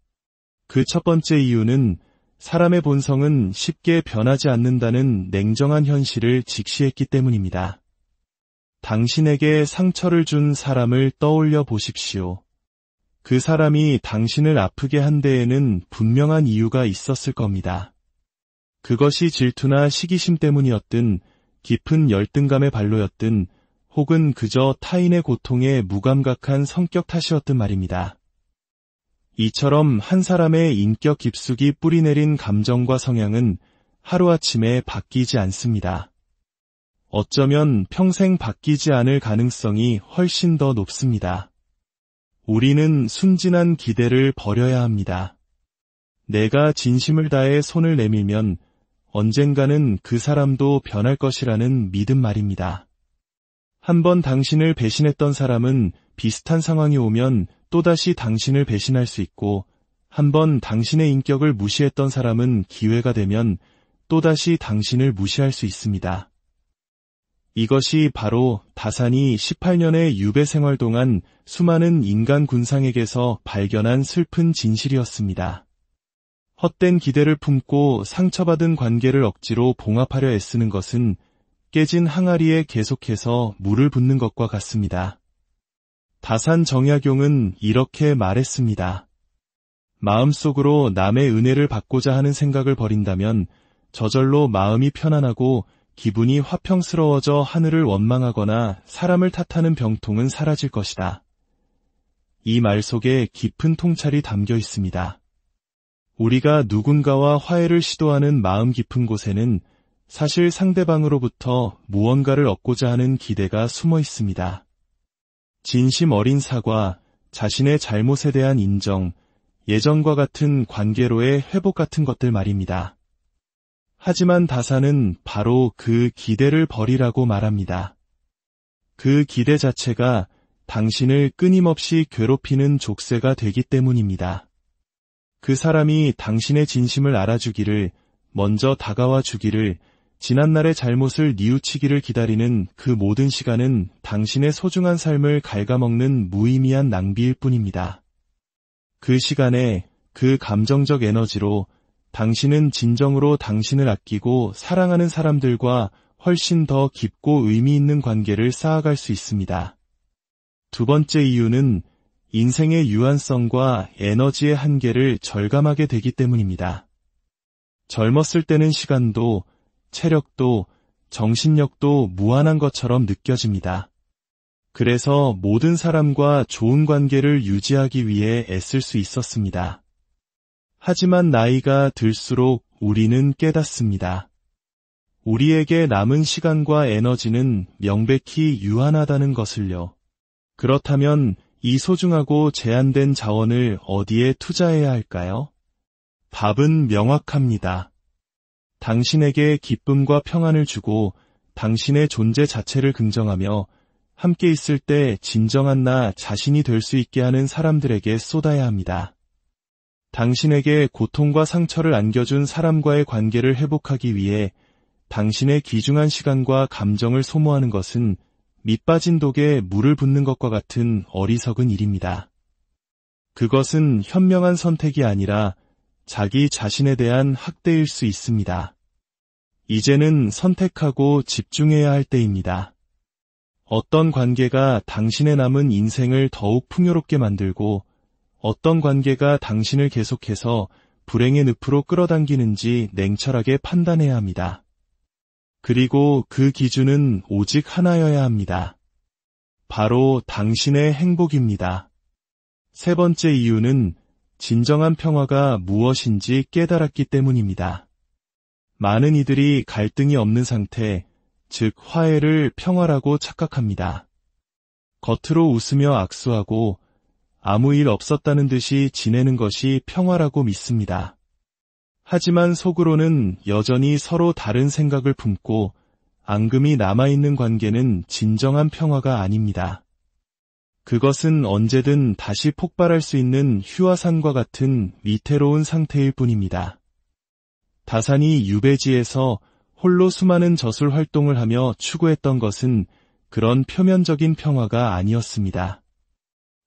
그 첫 번째 이유는 사람의 본성은 쉽게 변하지 않는다는 냉정한 현실을 직시했기 때문입니다. 당신에게 상처를 준 사람을 떠올려 보십시오. 그 사람이 당신을 아프게 한 데에는 분명한 이유가 있었을 겁니다. 그것이 질투나 시기심 때문이었든 깊은 열등감의 발로였든 혹은 그저 타인의 고통에 무감각한 성격 탓이었든 말입니다. 이처럼 한 사람의 인격 깊숙이 뿌리내린 감정과 성향은 하루아침에 바뀌지 않습니다. 어쩌면 평생 바뀌지 않을 가능성이 훨씬 더 높습니다. 우리는 순진한 기대를 버려야 합니다. 내가 진심을 다해 손을 내밀면 언젠가는 그 사람도 변할 것이라는 믿음 말입니다. 한번 당신을 배신했던 사람은 비슷한 상황이 오면 또다시 당신을 배신할 수 있고, 한번 당신의 인격을 무시했던 사람은 기회가 되면 또다시 당신을 무시할 수 있습니다. 이것이 바로 다산이 18년의 유배 생활 동안 수많은 인간 군상에게서 발견한 슬픈 진실이었습니다. 헛된 기대를 품고 상처받은 관계를 억지로 봉합하려 애쓰는 것은 깨진 항아리에 계속해서 물을 붓는 것과 같습니다. 다산 정약용은 이렇게 말했습니다. 마음속으로 남의 은혜를 받고자 하는 생각을 버린다면 저절로 마음이 편안하고 기분이 화평스러워져 하늘을 원망하거나 사람을 탓하는 병통은 사라질 것이다. 이 말 속에 깊은 통찰이 담겨 있습니다. 우리가 누군가와 화해를 시도하는 마음 깊은 곳에는 사실 상대방으로부터 무언가를 얻고자 하는 기대가 숨어 있습니다. 진심 어린 사과, 자신의 잘못에 대한 인정, 예전과 같은 관계로의 회복 같은 것들 말입니다. 하지만 다산은 바로 그 기대를 버리라고 말합니다. 그 기대 자체가 당신을 끊임없이 괴롭히는 족쇄가 되기 때문입니다. 그 사람이 당신의 진심을 알아주기를, 먼저 다가와 주기를, 지난날의 잘못을 뉘우치기를 기다리는 그 모든 시간은 당신의 소중한 삶을 갉아먹는 무의미한 낭비일 뿐입니다. 그 시간에, 그 감정적 에너지로 당신은 진정으로 당신을 아끼고 사랑하는 사람들과 훨씬 더 깊고 의미 있는 관계를 쌓아갈 수 있습니다. 두 번째 이유는 인생의 유한성과 에너지의 한계를 절감하게 되기 때문입니다. 젊었을 때는 시간도, 체력도, 정신력도 무한한 것처럼 느껴집니다. 그래서 모든 사람과 좋은 관계를 유지하기 위해 애쓸 수 있었습니다. 하지만 나이가 들수록 우리는 깨닫습니다. 우리에게 남은 시간과 에너지는 명백히 유한하다는 것을요. 그렇다면 이 소중하고 제한된 자원을 어디에 투자해야 할까요? 답은 명확합니다. 당신에게 기쁨과 평안을 주고 당신의 존재 자체를 긍정하며 함께 있을 때 진정한 나 자신이 될 수 있게 하는 사람들에게 쏟아야 합니다. 당신에게 고통과 상처를 안겨준 사람과의 관계를 회복하기 위해 당신의 귀중한 시간과 감정을 소모하는 것은 밑빠진 독에 물을 붓는 것과 같은 어리석은 일입니다. 그것은 현명한 선택이 아니라 자기 자신에 대한 학대일 수 있습니다. 이제는 선택하고 집중해야 할 때입니다. 어떤 관계가 당신의 남은 인생을 더욱 풍요롭게 만들고 어떤 관계가 당신을 계속해서 불행의 늪으로 끌어당기는지 냉철하게 판단해야 합니다. 그리고 그 기준은 오직 하나여야 합니다. 바로 당신의 행복입니다. 세 번째 이유는 진정한 평화가 무엇인지 깨달았기 때문입니다. 많은 이들이 갈등이 없는 상태, 즉 화해를 평화라고 착각합니다. 겉으로 웃으며 악수하고 아무 일 없었다는 듯이 지내는 것이 평화라고 믿습니다. 하지만 속으로는 여전히 서로 다른 생각을 품고 앙금이 남아있는 관계는 진정한 평화가 아닙니다. 그것은 언제든 다시 폭발할 수 있는 휴화산과 같은 위태로운 상태일 뿐입니다. 다산이 유배지에서 홀로 수많은 저술 활동을 하며 추구했던 것은 그런 표면적인 평화가 아니었습니다.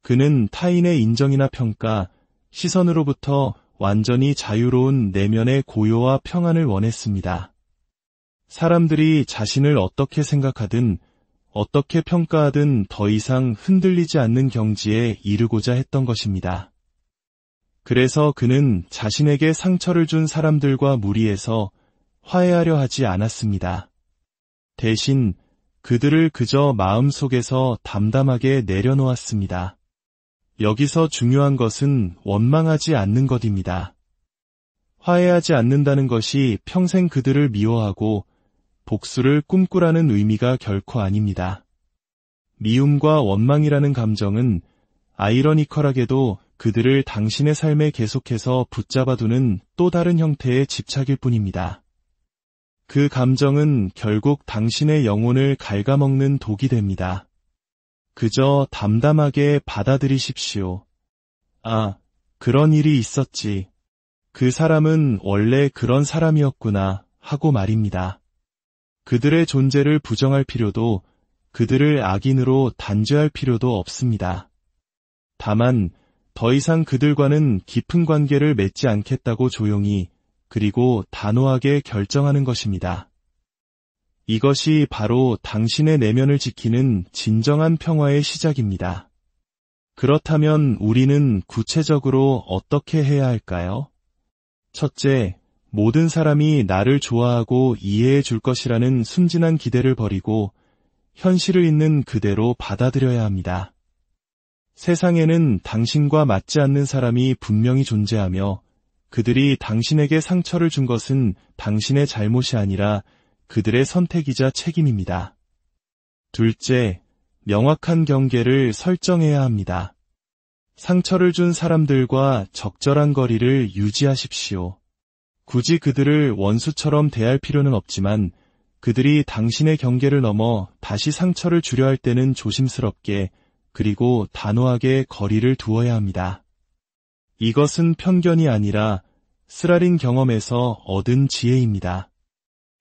그는 타인의 인정이나 평가, 시선으로부터 완전히 자유로운 내면의 고요와 평안을 원했습니다. 사람들이 자신을 어떻게 생각하든 어떻게 평가하든 더 이상 흔들리지 않는 경지에 이르고자 했던 것입니다. 그래서 그는 자신에게 상처를 준 사람들과 무리해서 화해하려 하지 않았습니다. 대신 그들을 그저 마음속에서 담담하게 내려놓았습니다. 여기서 중요한 것은 원망하지 않는 것입니다. 화해하지 않는다는 것이 평생 그들을 미워하고 복수를 꿈꾸라는 의미가 결코 아닙니다. 미움과 원망이라는 감정은 아이러니컬하게도 그들을 당신의 삶에 계속해서 붙잡아두는 또 다른 형태의 집착일 뿐입니다. 그 감정은 결국 당신의 영혼을 갉아먹는 독이 됩니다. 그저 담담하게 받아들이십시오. 아, 그런 일이 있었지. 그 사람은 원래 그런 사람이었구나 하고 말입니다. 그들의 존재를 부정할 필요도 그들을 악인으로 단죄할 필요도 없습니다. 다만 더 이상 그들과는 깊은 관계를 맺지 않겠다고 조용히 그리고 단호하게 결정하는 것입니다. 이것이 바로 당신의 내면을 지키는 진정한 평화의 시작입니다. 그렇다면 우리는 구체적으로 어떻게 해야 할까요? 첫째, 모든 사람이 나를 좋아하고 이해해 줄 것이라는 순진한 기대를 버리고 현실을 있는 그대로 받아들여야 합니다. 세상에는 당신과 맞지 않는 사람이 분명히 존재하며 그들이 당신에게 상처를 준 것은 당신의 잘못이 아니라 그들의 선택이자 책임입니다. 둘째, 명확한 경계를 설정해야 합니다. 상처를 준 사람들과 적절한 거리를 유지하십시오. 굳이 그들을 원수처럼 대할 필요는 없지만 그들이 당신의 경계를 넘어 다시 상처를 주려 할 때는 조심스럽게 그리고 단호하게 거리를 두어야 합니다. 이것은 편견이 아니라 쓰라린 경험에서 얻은 지혜입니다.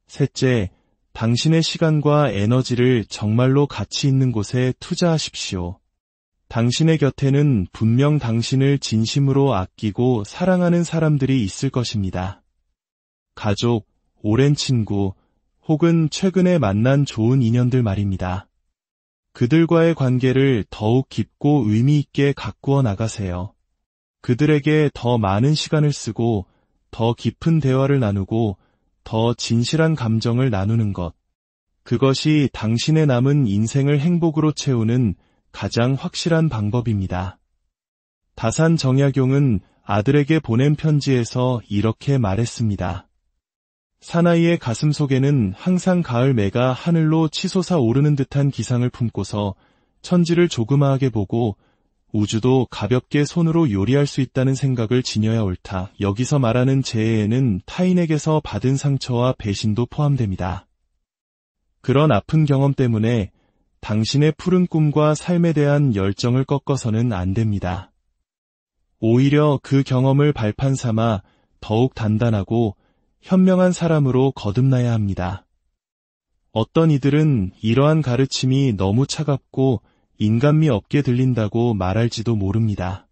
셋째, 당신의 시간과 에너지를 정말로 가치 있는 곳에 투자하십시오. 당신의 곁에는 분명 당신을 진심으로 아끼고 사랑하는 사람들이 있을 것입니다. 가족, 오랜 친구, 혹은 최근에 만난 좋은 인연들 말입니다. 그들과의 관계를 더욱 깊고 의미 있게 가꾸어 나가세요. 그들에게 더 많은 시간을 쓰고 더 깊은 대화를 나누고 더 진실한 감정을 나누는 것. 그것이 당신의 남은 인생을 행복으로 채우는 가장 확실한 방법입니다. 다산 정약용은 아들에게 보낸 편지에서 이렇게 말했습니다. 사나이의 가슴 속에는 항상 가을 매가 하늘로 치솟아 오르는 듯한 기상을 품고서 천지를 조그마하게 보고 우주도 가볍게 손으로 요리할 수 있다는 생각을 지녀야 옳다. 여기서 말하는 재해에는 타인에게서 받은 상처와 배신도 포함됩니다. 그런 아픈 경험 때문에 당신의 푸른 꿈과 삶에 대한 열정을 꺾어서는 안 됩니다. 오히려 그 경험을 발판 삼아 더욱 단단하고 현명한 사람으로 거듭나야 합니다. 어떤 이들은 이러한 가르침이 너무 차갑고 인간미 없게 들린다고 말할지도 모릅니다.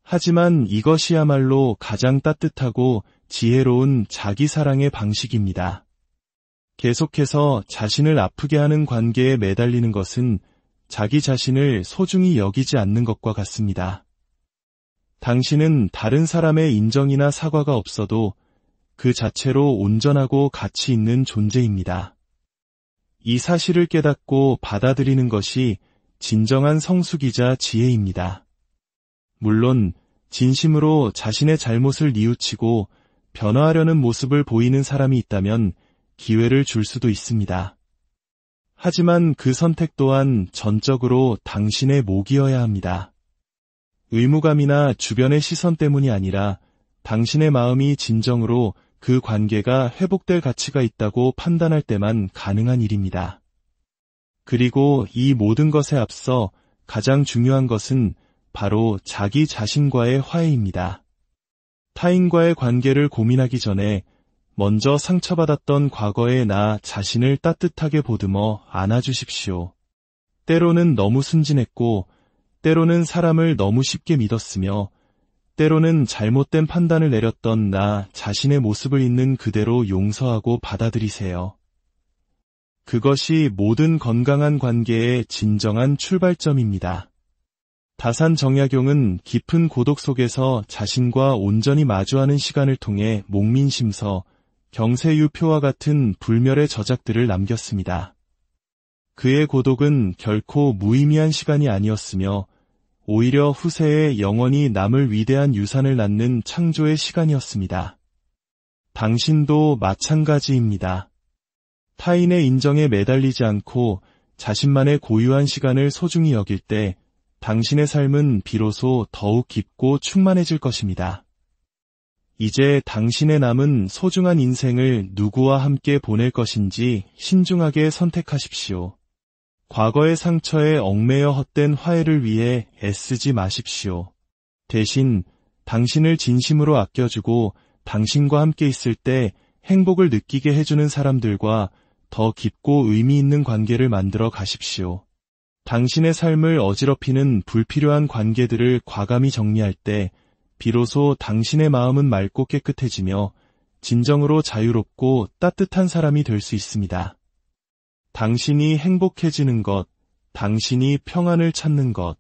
하지만 이것이야말로 가장 따뜻하고 지혜로운 자기 사랑의 방식입니다. 계속해서 자신을 아프게 하는 관계에 매달리는 것은 자기 자신을 소중히 여기지 않는 것과 같습니다. 당신은 다른 사람의 인정이나 사과가 없어도 그 자체로 온전하고 가치 있는 존재입니다. 이 사실을 깨닫고 받아들이는 것이 진정한 성숙이자 지혜입니다. 물론 진심으로 자신의 잘못을 뉘우치고 변화하려는 모습을 보이는 사람이 있다면 기회를 줄 수도 있습니다. 하지만 그 선택 또한 전적으로 당신의 몫이어야 합니다. 의무감이나 주변의 시선 때문이 아니라 당신의 마음이 진정으로 그 관계가 회복될 가치가 있다고 판단할 때만 가능한 일입니다. 그리고 이 모든 것에 앞서 가장 중요한 것은 바로 자기 자신과의 화해입니다. 타인과의 관계를 고민하기 전에 먼저 상처받았던 과거의 나 자신을 따뜻하게 보듬어 안아주십시오. 때로는 너무 순진했고, 때로는 사람을 너무 쉽게 믿었으며, 때로는 잘못된 판단을 내렸던 나 자신의 모습을 있는 그대로 용서하고 받아들이세요. 그것이 모든 건강한 관계의 진정한 출발점입니다. 다산 정약용은 깊은 고독 속에서 자신과 온전히 마주하는 시간을 통해 목민심서, 경세유표와 같은 불멸의 저작들을 남겼습니다. 그의 고독은 결코 무의미한 시간이 아니었으며 오히려 후세에 영원히 남을 위대한 유산을 낳는 창조의 시간이었습니다. 당신도 마찬가지입니다. 타인의 인정에 매달리지 않고 자신만의 고유한 시간을 소중히 여길 때 당신의 삶은 비로소 더욱 깊고 충만해질 것입니다. 이제 당신의 남은 소중한 인생을 누구와 함께 보낼 것인지 신중하게 선택하십시오. 과거의 상처에 얽매여 헛된 화해를 위해 애쓰지 마십시오. 대신 당신을 진심으로 아껴주고 당신과 함께 있을 때 행복을 느끼게 해주는 사람들과 더 깊고 의미 있는 관계를 만들어 가십시오. 당신의 삶을 어지럽히는 불필요한 관계들을 과감히 정리할 때 비로소 당신의 마음은 맑고 깨끗해지며 진정으로 자유롭고 따뜻한 사람이 될 수 있습니다. 당신이 행복해지는 것, 당신이 평안을 찾는 것,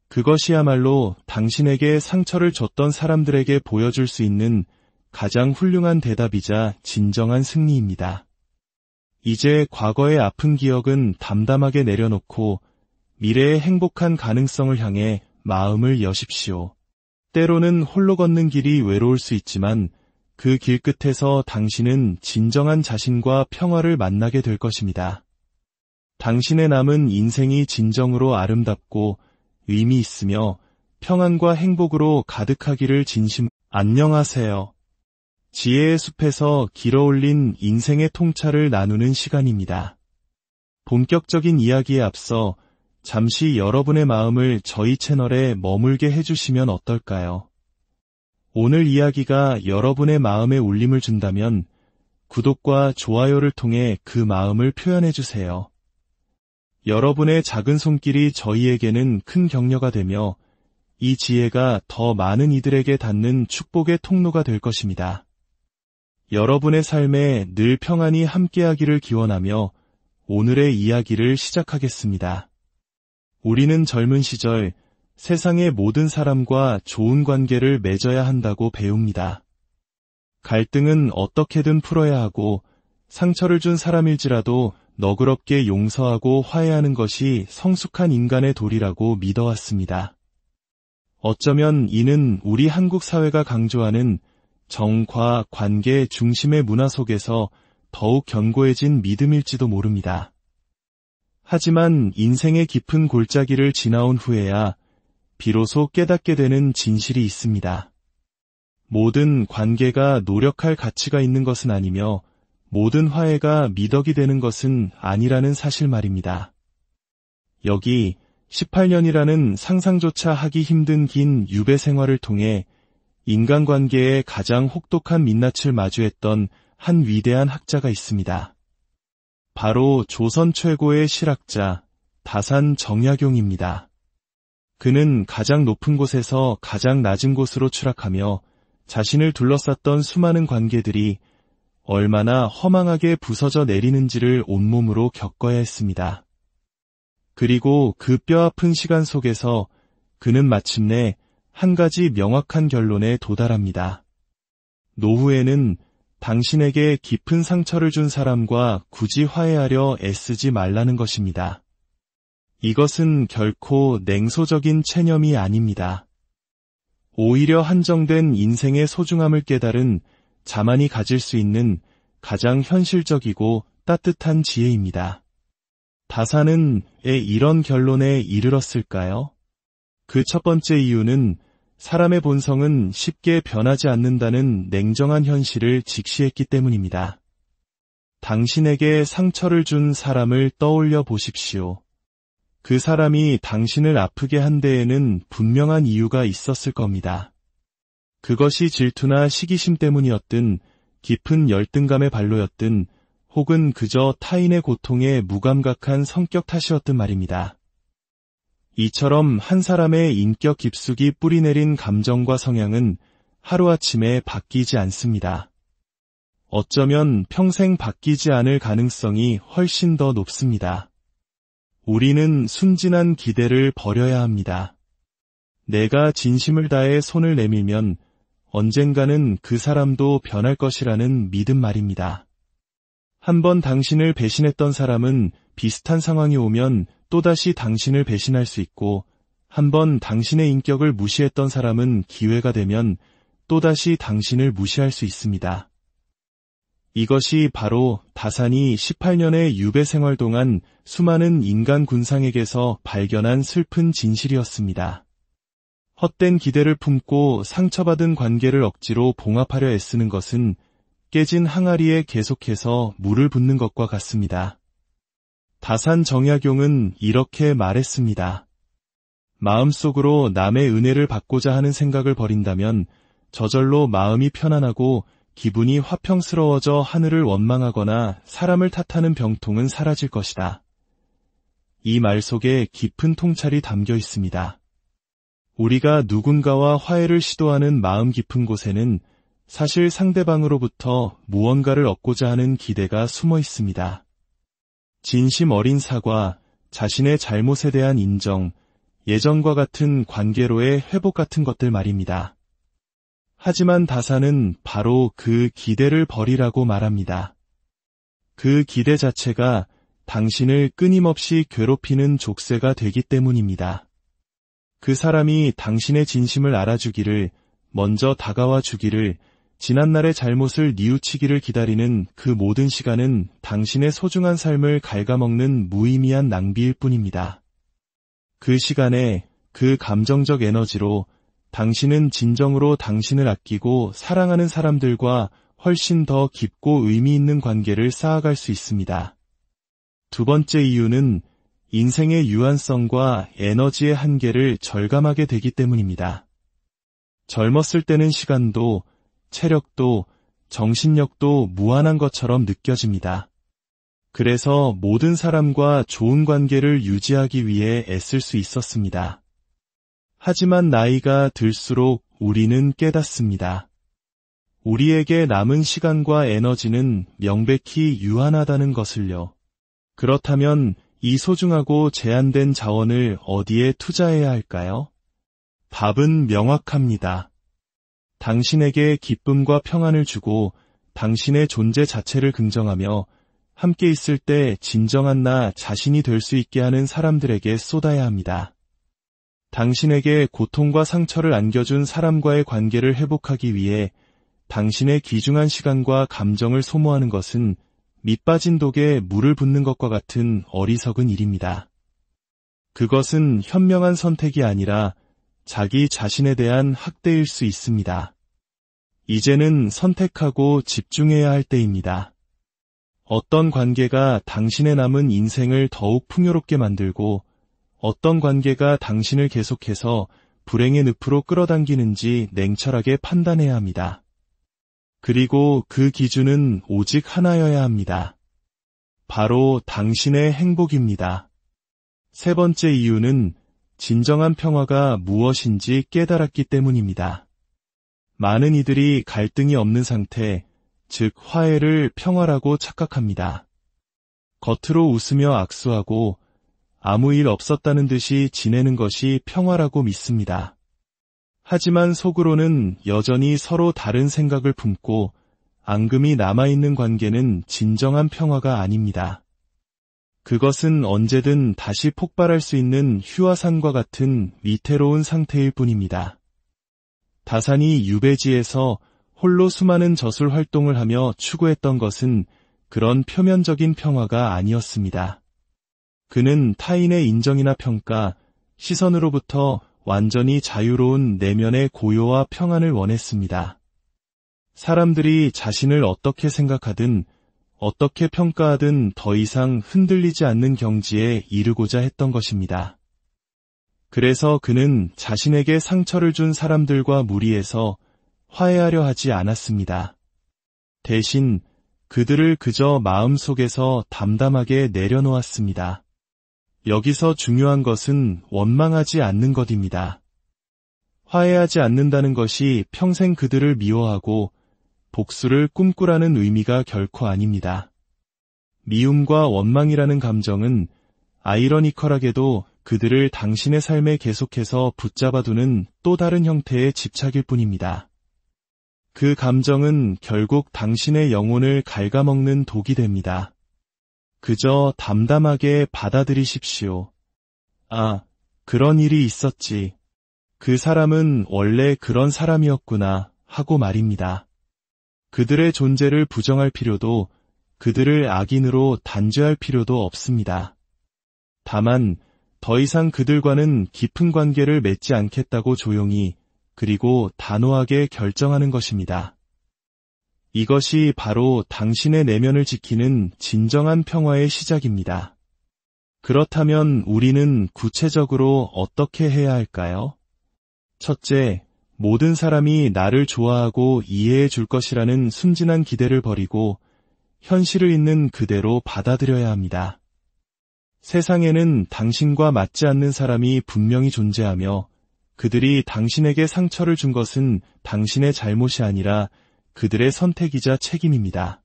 그것이야말로 당신에게 상처를 줬던 사람들에게 보여줄 수 있는 가장 훌륭한 대답이자 진정한 승리입니다. 이제 과거의 아픈 기억은 담담하게 내려놓고 미래의 행복한 가능성을 향해 마음을 여십시오. 때로는 홀로 걷는 길이 외로울 수 있지만 그 길 끝에서 당신은 진정한 자신과 평화를 만나게 될 것입니다. 당신의 남은 인생이 진정으로 아름답고 의미 있으며 평안과 행복으로 가득하기를 안녕하세요. 지혜의 숲에서 길어올린 인생의 통찰을 나누는 시간입니다. 본격적인 이야기에 앞서 잠시 여러분의 마음을 저희 채널에 머물게 해주시면 어떨까요? 오늘 이야기가 여러분의 마음에 울림을 준다면 구독과 좋아요를 통해 그 마음을 표현해주세요. 여러분의 작은 손길이 저희에게는 큰 격려가 되며 이 지혜가 더 많은 이들에게 닿는 축복의 통로가 될 것입니다. 여러분의 삶에 늘 평안이 함께하기를 기원하며 오늘의 이야기를 시작하겠습니다. 우리는 젊은 시절 세상의 모든 사람과 좋은 관계를 맺어야 한다고 배웁니다. 갈등은 어떻게든 풀어야 하고 상처를 준 사람일지라도 너그럽게 용서하고 화해하는 것이 성숙한 인간의 도리라고 믿어왔습니다. 어쩌면 이는 우리 한국 사회가 강조하는 정과 관계 중심의 문화 속에서 더욱 견고해진 믿음일지도 모릅니다. 하지만 인생의 깊은 골짜기를 지나온 후에야 비로소 깨닫게 되는 진실이 있습니다. 모든 관계가 노력할 가치가 있는 것은 아니며 모든 화해가 미덕이 되는 것은 아니라는 사실 말입니다. 여기 18년이라는 상상조차 하기 힘든 긴 유배 생활을 통해 인간관계의 가장 혹독한 민낯을 마주했던 한 위대한 학자가 있습니다. 바로 조선 최고의 실학자 다산 정약용입니다. 그는 가장 높은 곳에서 가장 낮은 곳으로 추락하며 자신을 둘러쌌던 수많은 관계들이 얼마나 허망하게 부서져 내리는지를 온몸으로 겪어야 했습니다. 그리고 그 뼈아픈 시간 속에서 그는 마침내 한 가지 명확한 결론에 도달합니다. 노후에는 당신에게 깊은 상처를 준 사람과 굳이 화해하려 애쓰지 말라는 것입니다. 이것은 결코 냉소적인 체념이 아닙니다. 오히려 한정된 인생의 소중함을 깨달은 자만이 가질 수 있는 가장 현실적이고 따뜻한 지혜입니다. 다산은 왜 이런 결론에 이르렀을까요? 그 첫 번째 이유는 사람의 본성은 쉽게 변하지 않는다는 냉정한 현실을 직시했기 때문입니다. 당신에게 상처를 준 사람을 떠올려 보십시오. 그 사람이 당신을 아프게 한 데에는 분명한 이유가 있었을 겁니다. 그것이 질투나 시기심 때문이었든 깊은 열등감의 발로였든 혹은 그저 타인의 고통에 무감각한 성격 탓이었든 말입니다. 이처럼 한 사람의 인격 깊숙이 뿌리내린 감정과 성향은 하루아침에 바뀌지 않습니다. 어쩌면 평생 바뀌지 않을 가능성이 훨씬 더 높습니다. 우리는 순진한 기대를 버려야 합니다. 내가 진심을 다해 손을 내밀면 언젠가는 그 사람도 변할 것이라는 믿음 말입니다. 한번 당신을 배신했던 사람은 비슷한 상황이 오면 또다시 당신을 배신할 수 있고, 한번 당신의 인격을 무시했던 사람은 기회가 되면 또다시 당신을 무시할 수 있습니다. 이것이 바로 다산이 18년의 유배 생활 동안 수많은 인간 군상에게서 발견한 슬픈 진실이었습니다. 헛된 기대를 품고 상처받은 관계를 억지로 봉합하려 애쓰는 것은 깨진 항아리에 계속해서 물을 붓는 것과 같습니다. 다산 정약용은 이렇게 말했습니다. 마음속으로 남의 은혜를 받고자 하는 생각을 버린다면 저절로 마음이 편안하고 기분이 화평스러워져 하늘을 원망하거나 사람을 탓하는 병통은 사라질 것이다. 이 말 속에 깊은 통찰이 담겨 있습니다. 우리가 누군가와 화해를 시도하는 마음 깊은 곳에는 사실 상대방으로부터 무언가를 얻고자 하는 기대가 숨어 있습니다. 진심 어린 사과, 자신의 잘못에 대한 인정, 예전과 같은 관계로의 회복 같은 것들 말입니다. 하지만 다산은 바로 그 기대를 버리라고 말합니다. 그 기대 자체가 당신을 끊임없이 괴롭히는 족쇄가 되기 때문입니다. 그 사람이 당신의 진심을 알아주기를, 먼저 다가와 주기를, 지난날의 잘못을 뉘우치기를 기다리는 그 모든 시간은 당신의 소중한 삶을 갉아먹는 무의미한 낭비일 뿐입니다. 그 시간에, 그 감정적 에너지로 당신은 진정으로 당신을 아끼고 사랑하는 사람들과 훨씬 더 깊고 의미 있는 관계를 쌓아갈 수 있습니다. 두 번째 이유는 인생의 유한성과 에너지의 한계를 절감하게 되기 때문입니다. 젊었을 때는 시간도, 체력도, 정신력도 무한한 것처럼 느껴집니다. 그래서 모든 사람과 좋은 관계를 유지하기 위해 애쓸 수 있었습니다. 하지만 나이가 들수록 우리는 깨닫습니다. 우리에게 남은 시간과 에너지는 명백히 유한하다는 것을요. 그렇다면 이 소중하고 제한된 자원을 어디에 투자해야 할까요? 답은 명확합니다. 당신에게 기쁨과 평안을 주고 당신의 존재 자체를 긍정하며 함께 있을 때 진정한 나 자신이 될 수 있게 하는 사람들에게 쏟아야 합니다. 당신에게 고통과 상처를 안겨준 사람과의 관계를 회복하기 위해 당신의 귀중한 시간과 감정을 소모하는 것은 밑빠진 독에 물을 붓는 것과 같은 어리석은 일입니다. 그것은 현명한 선택이 아니라 자기 자신에 대한 학대일 수 있습니다. 이제는 선택하고 집중해야 할 때입니다. 어떤 관계가 당신의 남은 인생을 더욱 풍요롭게 만들고 어떤 관계가 당신을 계속해서 불행의 늪으로 끌어당기는지 냉철하게 판단해야 합니다. 그리고 그 기준은 오직 하나여야 합니다. 바로 당신의 행복입니다. 세 번째 이유는 진정한 평화가 무엇인지 깨달았기 때문입니다. 많은 이들이 갈등이 없는 상태, 즉 화해를 평화라고 착각합니다. 겉으로 웃으며 악수하고 아무 일 없었다는 듯이 지내는 것이 평화라고 믿습니다. 하지만 속으로는 여전히 서로 다른 생각을 품고 앙금이 남아있는 관계는 진정한 평화가 아닙니다. 그것은 언제든 다시 폭발할 수 있는 휴화산과 같은 위태로운 상태일 뿐입니다. 다산이 유배지에서 홀로 수많은 저술 활동을 하며 추구했던 것은 그런 표면적인 평화가 아니었습니다. 그는 타인의 인정이나 평가, 시선으로부터 완전히 자유로운 내면의 고요와 평안을 원했습니다. 사람들이 자신을 어떻게 생각하든 어떻게 평가하든 더 이상 흔들리지 않는 경지에 이르고자 했던 것입니다. 그래서 그는 자신에게 상처를 준 사람들과 무리해서 화해하려 하지 않았습니다. 대신 그들을 그저 마음속에서 담담하게 내려놓았습니다. 여기서 중요한 것은 원망하지 않는 것입니다. 화해하지 않는다는 것이 평생 그들을 미워하고 복수를 꿈꾸라는 의미가 결코 아닙니다. 미움과 원망이라는 감정은 아이러니컬하게도 그들을 당신의 삶에 계속해서 붙잡아두는 또 다른 형태의 집착일 뿐입니다. 그 감정은 결국 당신의 영혼을 갉아먹는 독이 됩니다. 그저 담담하게 받아들이십시오. 아, 그런 일이 있었지. 그 사람은 원래 그런 사람이었구나 하고 말입니다. 그들의 존재를 부정할 필요도 그들을 악인으로 단죄할 필요도 없습니다. 다만 더 이상 그들과는 깊은 관계를 맺지 않겠다고 조용히 그리고 단호하게 결정하는 것입니다. 이것이 바로 당신의 내면을 지키는 진정한 평화의 시작입니다. 그렇다면 우리는 구체적으로 어떻게 해야 할까요? 첫째, 모든 사람이 나를 좋아하고 이해해 줄 것이라는 순진한 기대를 버리고 현실을 있는 그대로 받아들여야 합니다. 세상에는 당신과 맞지 않는 사람이 분명히 존재하며 그들이 당신에게 상처를 준 것은 당신의 잘못이 아니라 그들의 선택이자 책임입니다.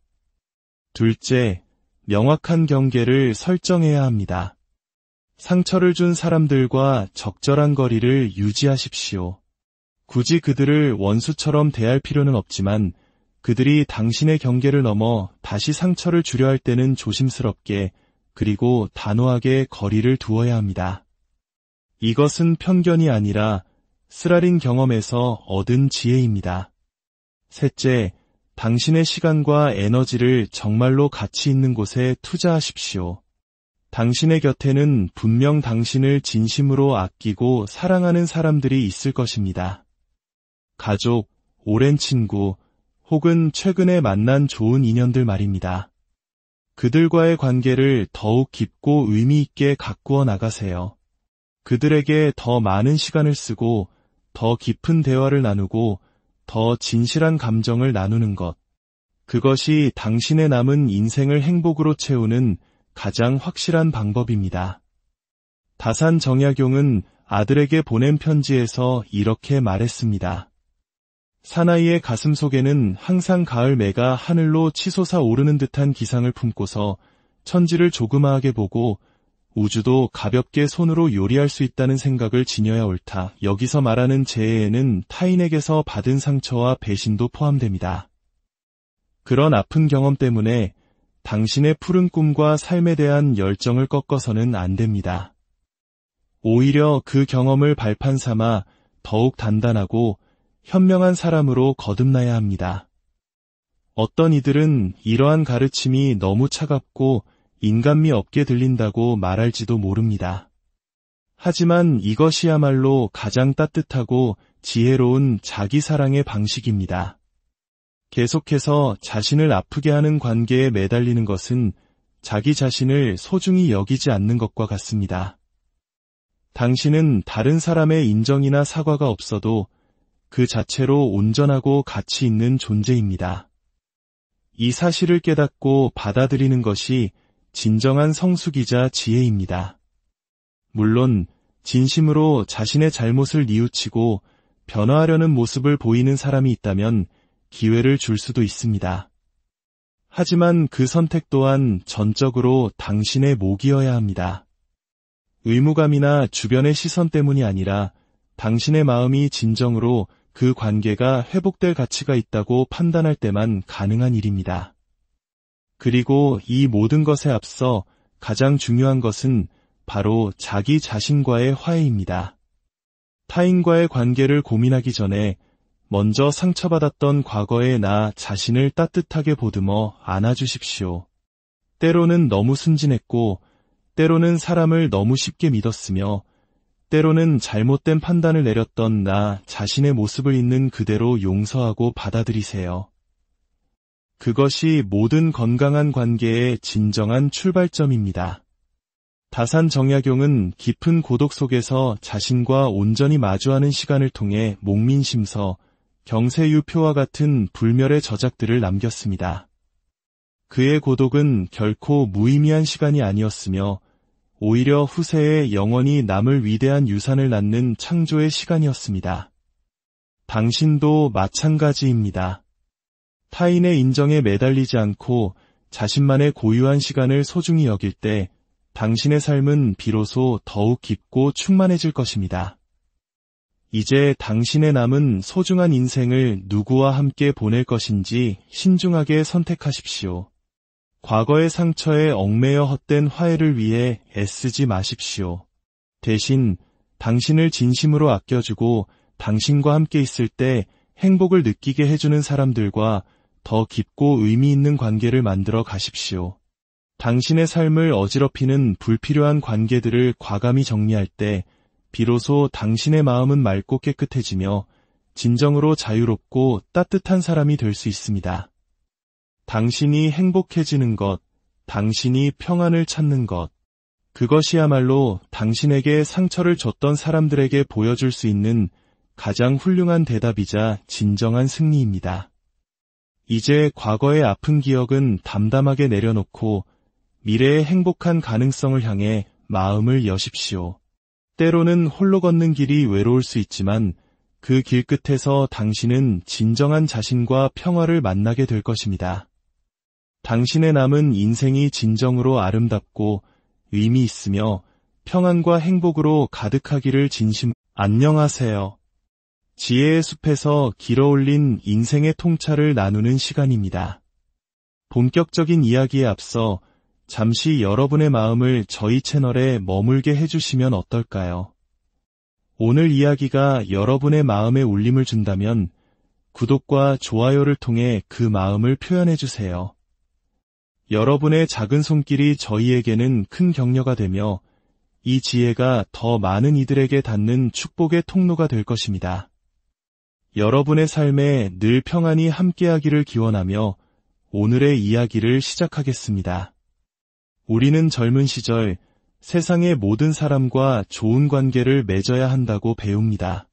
둘째, 명확한 경계를 설정해야 합니다. 상처를 준 사람들과 적절한 거리를 유지하십시오. 굳이 그들을 원수처럼 대할 필요는 없지만 그들이 당신의 경계를 넘어 다시 상처를 주려 할 때는 조심스럽게 그리고 단호하게 거리를 두어야 합니다. 이것은 편견이 아니라 쓰라린 경험에서 얻은 지혜입니다. 셋째, 당신의 시간과 에너지를 정말로 가치 있는 곳에 투자하십시오. 당신의 곁에는 분명 당신을 진심으로 아끼고 사랑하는 사람들이 있을 것입니다. 가족, 오랜 친구, 혹은 최근에 만난 좋은 인연들 말입니다. 그들과의 관계를 더욱 깊고 의미 있게 가꾸어 나가세요. 그들에게 더 많은 시간을 쓰고 더 깊은 대화를 나누고 더 진실한 감정을 나누는 것. 그것이 당신의 남은 인생을 행복으로 채우는 가장 확실한 방법입니다. 다산 정약용은 아들에게 보낸 편지에서 이렇게 말했습니다. 사나이의 가슴 속에는 항상 가을 매가 하늘로 치솟아 오르는 듯한 기상을 품고서 천지를 조그마하게 보고 우주도 가볍게 손으로 요리할 수 있다는 생각을 지녀야 옳다. 여기서 말하는 재해에는 타인에게서 받은 상처와 배신도 포함됩니다. 그런 아픈 경험 때문에 당신의 푸른 꿈과 삶에 대한 열정을 꺾어서는 안 됩니다. 오히려 그 경험을 발판 삼아 더욱 단단하고 현명한 사람으로 거듭나야 합니다. 어떤 이들은 이러한 가르침이 너무 차갑고 인간미 없게 들린다고 말할지도 모릅니다. 하지만 이것이야말로 가장 따뜻하고 지혜로운 자기 사랑의 방식입니다. 계속해서 자신을 아프게 하는 관계에 매달리는 것은 자기 자신을 소중히 여기지 않는 것과 같습니다. 당신은 다른 사람의 인정이나 사과가 없어도 그 자체로 온전하고 가치 있는 존재입니다. 이 사실을 깨닫고 받아들이는 것이 진정한 성숙이자 지혜입니다. 물론 진심으로 자신의 잘못을 뉘우치고 변화하려는 모습을 보이는 사람이 있다면 기회를 줄 수도 있습니다. 하지만 그 선택 또한 전적으로 당신의 몫이어야 합니다. 의무감이나 주변의 시선 때문이 아니라 당신의 마음이 진정으로 그 관계가 회복될 가치가 있다고 판단할 때만 가능한 일입니다. 그리고 이 모든 것에 앞서 가장 중요한 것은 바로 자기 자신과의 화해입니다. 타인과의 관계를 고민하기 전에 먼저 상처받았던 과거의 나 자신을 따뜻하게 보듬어 안아주십시오. 때로는 너무 순진했고, 때로는 사람을 너무 쉽게 믿었으며, 때로는 잘못된 판단을 내렸던 나 자신의 모습을 있는 그대로 용서하고 받아들이세요. 그것이 모든 건강한 관계의 진정한 출발점입니다. 다산 정약용은 깊은 고독 속에서 자신과 온전히 마주하는 시간을 통해 목민심서, 경세유표와 같은 불멸의 저작들을 남겼습니다. 그의 고독은 결코 무의미한 시간이 아니었으며 오히려 후세에 영원히 남을 위대한 유산을 낳는 창조의 시간이었습니다. 당신도 마찬가지입니다. 타인의 인정에 매달리지 않고 자신만의 고유한 시간을 소중히 여길 때 당신의 삶은 비로소 더욱 깊고 충만해질 것입니다. 이제 당신의 남은 소중한 인생을 누구와 함께 보낼 것인지 신중하게 선택하십시오. 과거의 상처에 얽매여 헛된 화해를 위해 애쓰지 마십시오. 대신 당신을 진심으로 아껴주고 당신과 함께 있을 때 행복을 느끼게 해주는 사람들과 더 깊고 의미 있는 관계를 만들어 가십시오. 당신의 삶을 어지럽히는 불필요한 관계들을 과감히 정리할 때 비로소 당신의 마음은 맑고 깨끗해지며 진정으로 자유롭고 따뜻한 사람이 될 수 있습니다. 당신이 행복해지는 것, 당신이 평안을 찾는 것, 그것이야말로 당신에게 상처를 줬던 사람들에게 보여줄 수 있는 가장 훌륭한 대답이자 진정한 승리입니다. 이제 과거의 아픈 기억은 담담하게 내려놓고 미래의 행복한 가능성을 향해 마음을 여십시오. 때로는 홀로 걷는 길이 외로울 수 있지만 그 길 끝에서 당신은 진정한 자신과 평화를 만나게 될 것입니다. 당신의 남은 인생이 진정으로 아름답고 의미 있으며 평안과 행복으로 가득하기를 안녕하세요. 지혜의 숲에서 길어올린 인생의 통찰을 나누는 시간입니다. 본격적인 이야기에 앞서 잠시 여러분의 마음을 저희 채널에 머물게 해주시면 어떨까요? 오늘 이야기가 여러분의 마음에 울림을 준다면 구독과 좋아요를 통해 그 마음을 표현해주세요. 여러분의 작은 손길이 저희에게는 큰 격려가 되며 이 지혜가 더 많은 이들에게 닿는 축복의 통로가 될 것입니다. 여러분의 삶에 늘 평안이 함께하기를 기원하며 오늘의 이야기를 시작하겠습니다. 우리는 젊은 시절 세상의 모든 사람과 좋은 관계를 맺어야 한다고 배웁니다.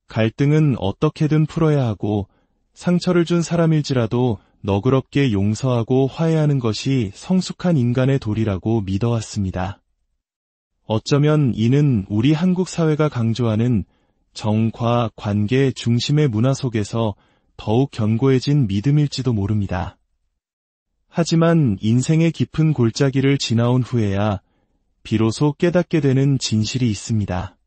갈등은 어떻게든 풀어야 하고 상처를 준 사람일지라도 너그럽게 용서하고 화해하는 것이 성숙한 인간의 도리라고 믿어왔습니다. 어쩌면 이는 우리 한국 사회가 강조하는 정과 관계 중심의 문화 속에서 더욱 견고해진 믿음일지도 모릅니다. 하지만 인생의 깊은 골짜기를 지나온 후에야 비로소 깨닫게 되는 진실이 있습니다.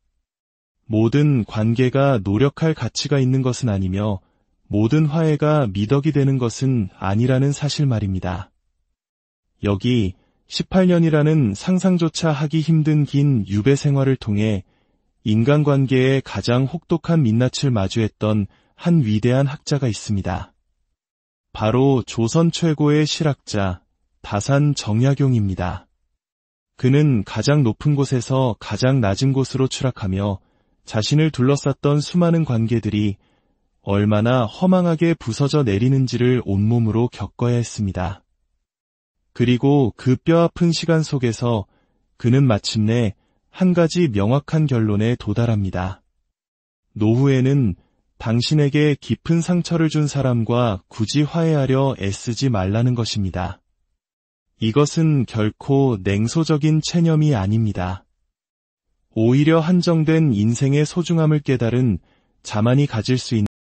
모든 관계가 노력할 가치가 있는 것은 아니며 모든 화해가 미덕이 되는 것은 아니라는 사실 말입니다. 여기 18년이라는 상상조차 하기 힘든 긴 유배 생활을 통해 인간관계에 가장 혹독한 민낯을 마주했던 한 위대한 학자가 있습니다. 바로 조선 최고의 실학자 다산 정약용입니다. 그는 가장 높은 곳에서 가장 낮은 곳으로 추락하며 자신을 둘러쌌던 수많은 관계들이 얼마나 허망하게 부서져 내리는지를 온몸으로 겪어야 했습니다. 그리고 그 뼈아픈 시간 속에서 그는 마침내 한 가지 명확한 결론에 도달합니다. 노후에는 당신에게 깊은 상처를 준 사람과 굳이 화해하려 애쓰지 말라는 것입니다. 이것은 결코 냉소적인 체념이 아닙니다. 오히려 한정된 인생의 소중함을 깨달은 자만이 가질 수 있는